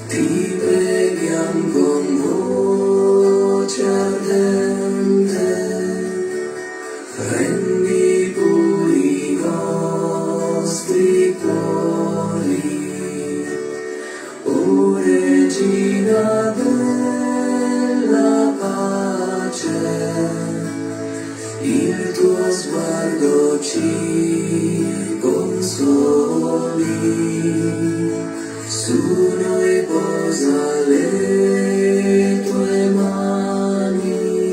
ti preghiamo con voce ardente, rendi puri i nostri cuori. O Regina della pace, il tuo sguardo ci consoli, su noi posa le tue mani,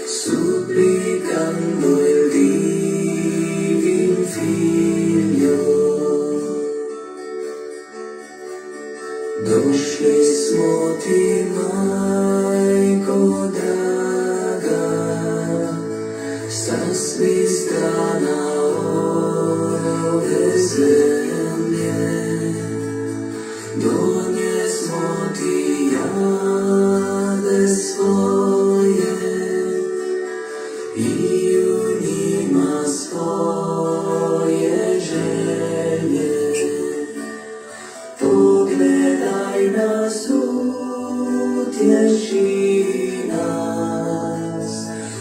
supplicando il divin Figlio. Došli smo ti, Majko draga, sa svih strana ove zemlje. Doniesmo ti jade svoje i u njima svoje želje. Pogledaj nas, utješi nas,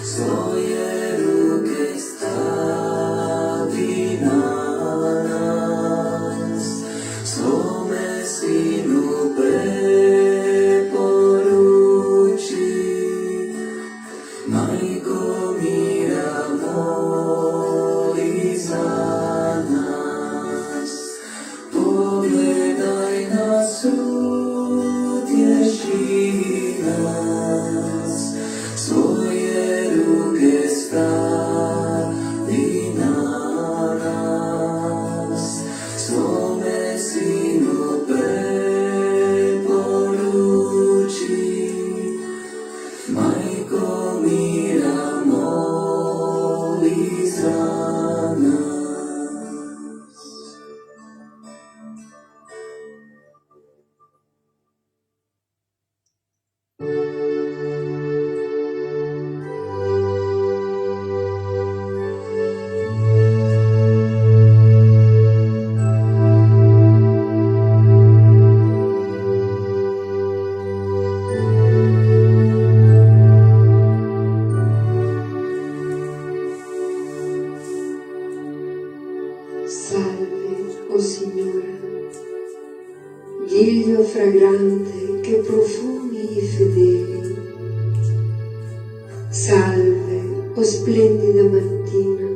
svoje ruke stavi na nas, svome Sinu preporuči, Majko mira moli za nas. Pogledaj nas, utješi nas, svoje ruke stavi na nas, svome Sinu preporuči, Majko mira moli za nas. Salve, o Signore, giglio fragrante che profumi i fedeli. Salve, o splendida mattina,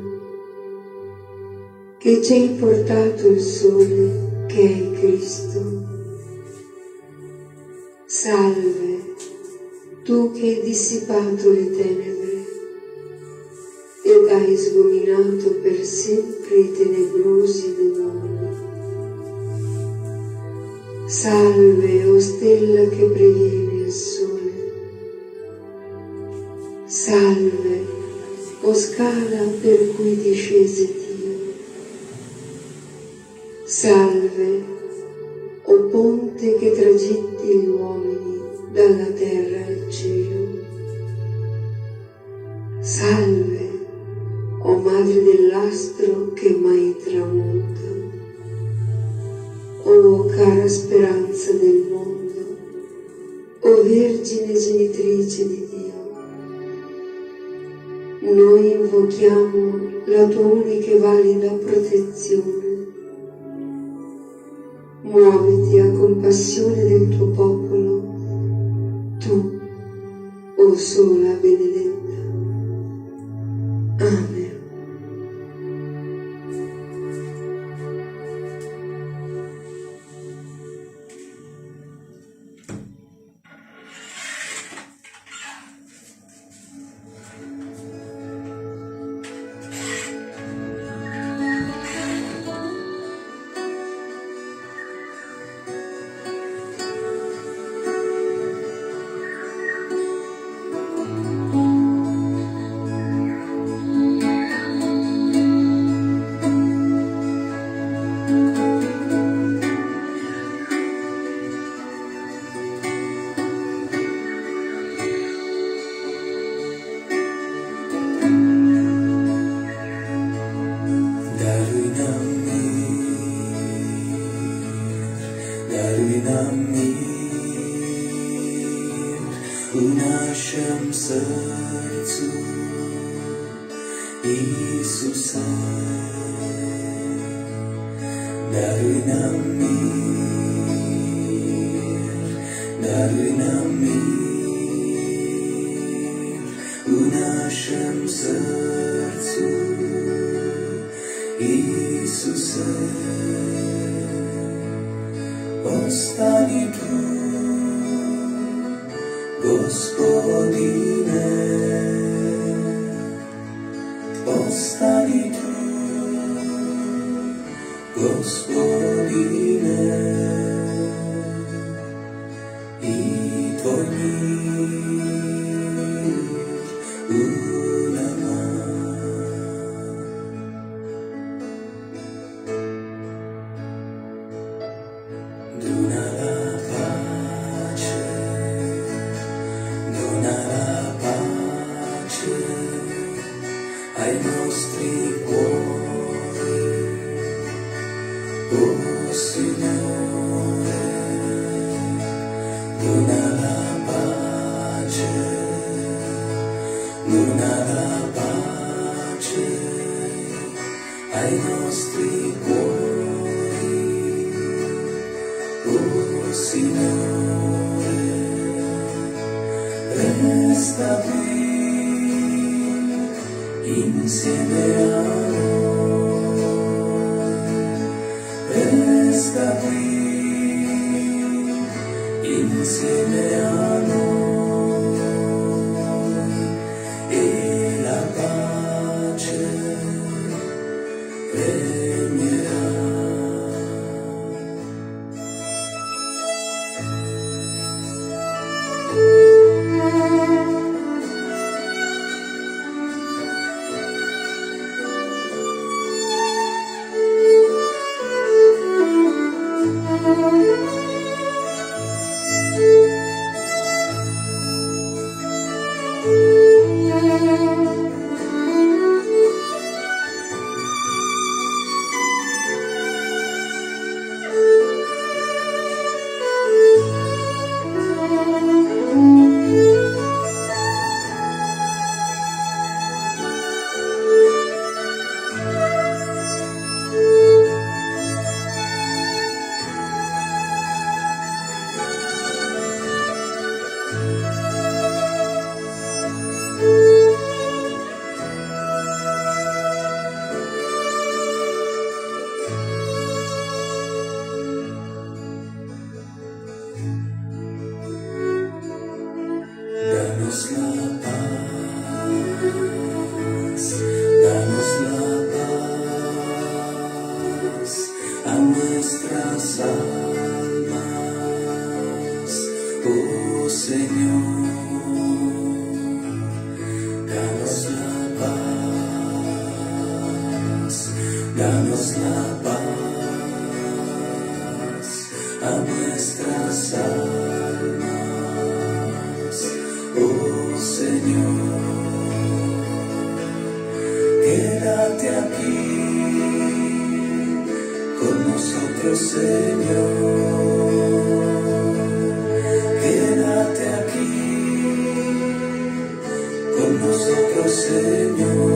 che ci hai portato il sole che è Cristo. Salve, tu che hai dissipato le tenebre ed hai sgominato per sempre i tenebrosi demoni. Salve, o stella che previene il sole. Salve, o scala per cui discese Dio. Salve, o ponte che tragitti gli uomini dalla terra al cielo. Salve, o Madre dell'astro che mai tramonta, o cara speranza del mondo Vergine genitrice di Dio, noi invochiamo la tua unica e valida protezione. Muoviti a compassione del tuo popolo, tu, o sola benedetta. Amen. Unașăm sărțul Iisuse, dăruj nam mir, unașăm sărțul Iisuse, ostani tu, Gospodine, ostani tu, Gospodine, i Tvoj mir u nama. Dona la pace ai nostri cuori, o Signore, dona la pace ai nostri cuori, o Signore, resta qui insieme a noi, resta qui insieme a noi, e la pace regnerà. Danos la paz a nuestras almas, oh Señor. Danos la paz a nuestras almas, oh Señor. Quédate aquí con nosotros, Señor. Quédate aquí Señor.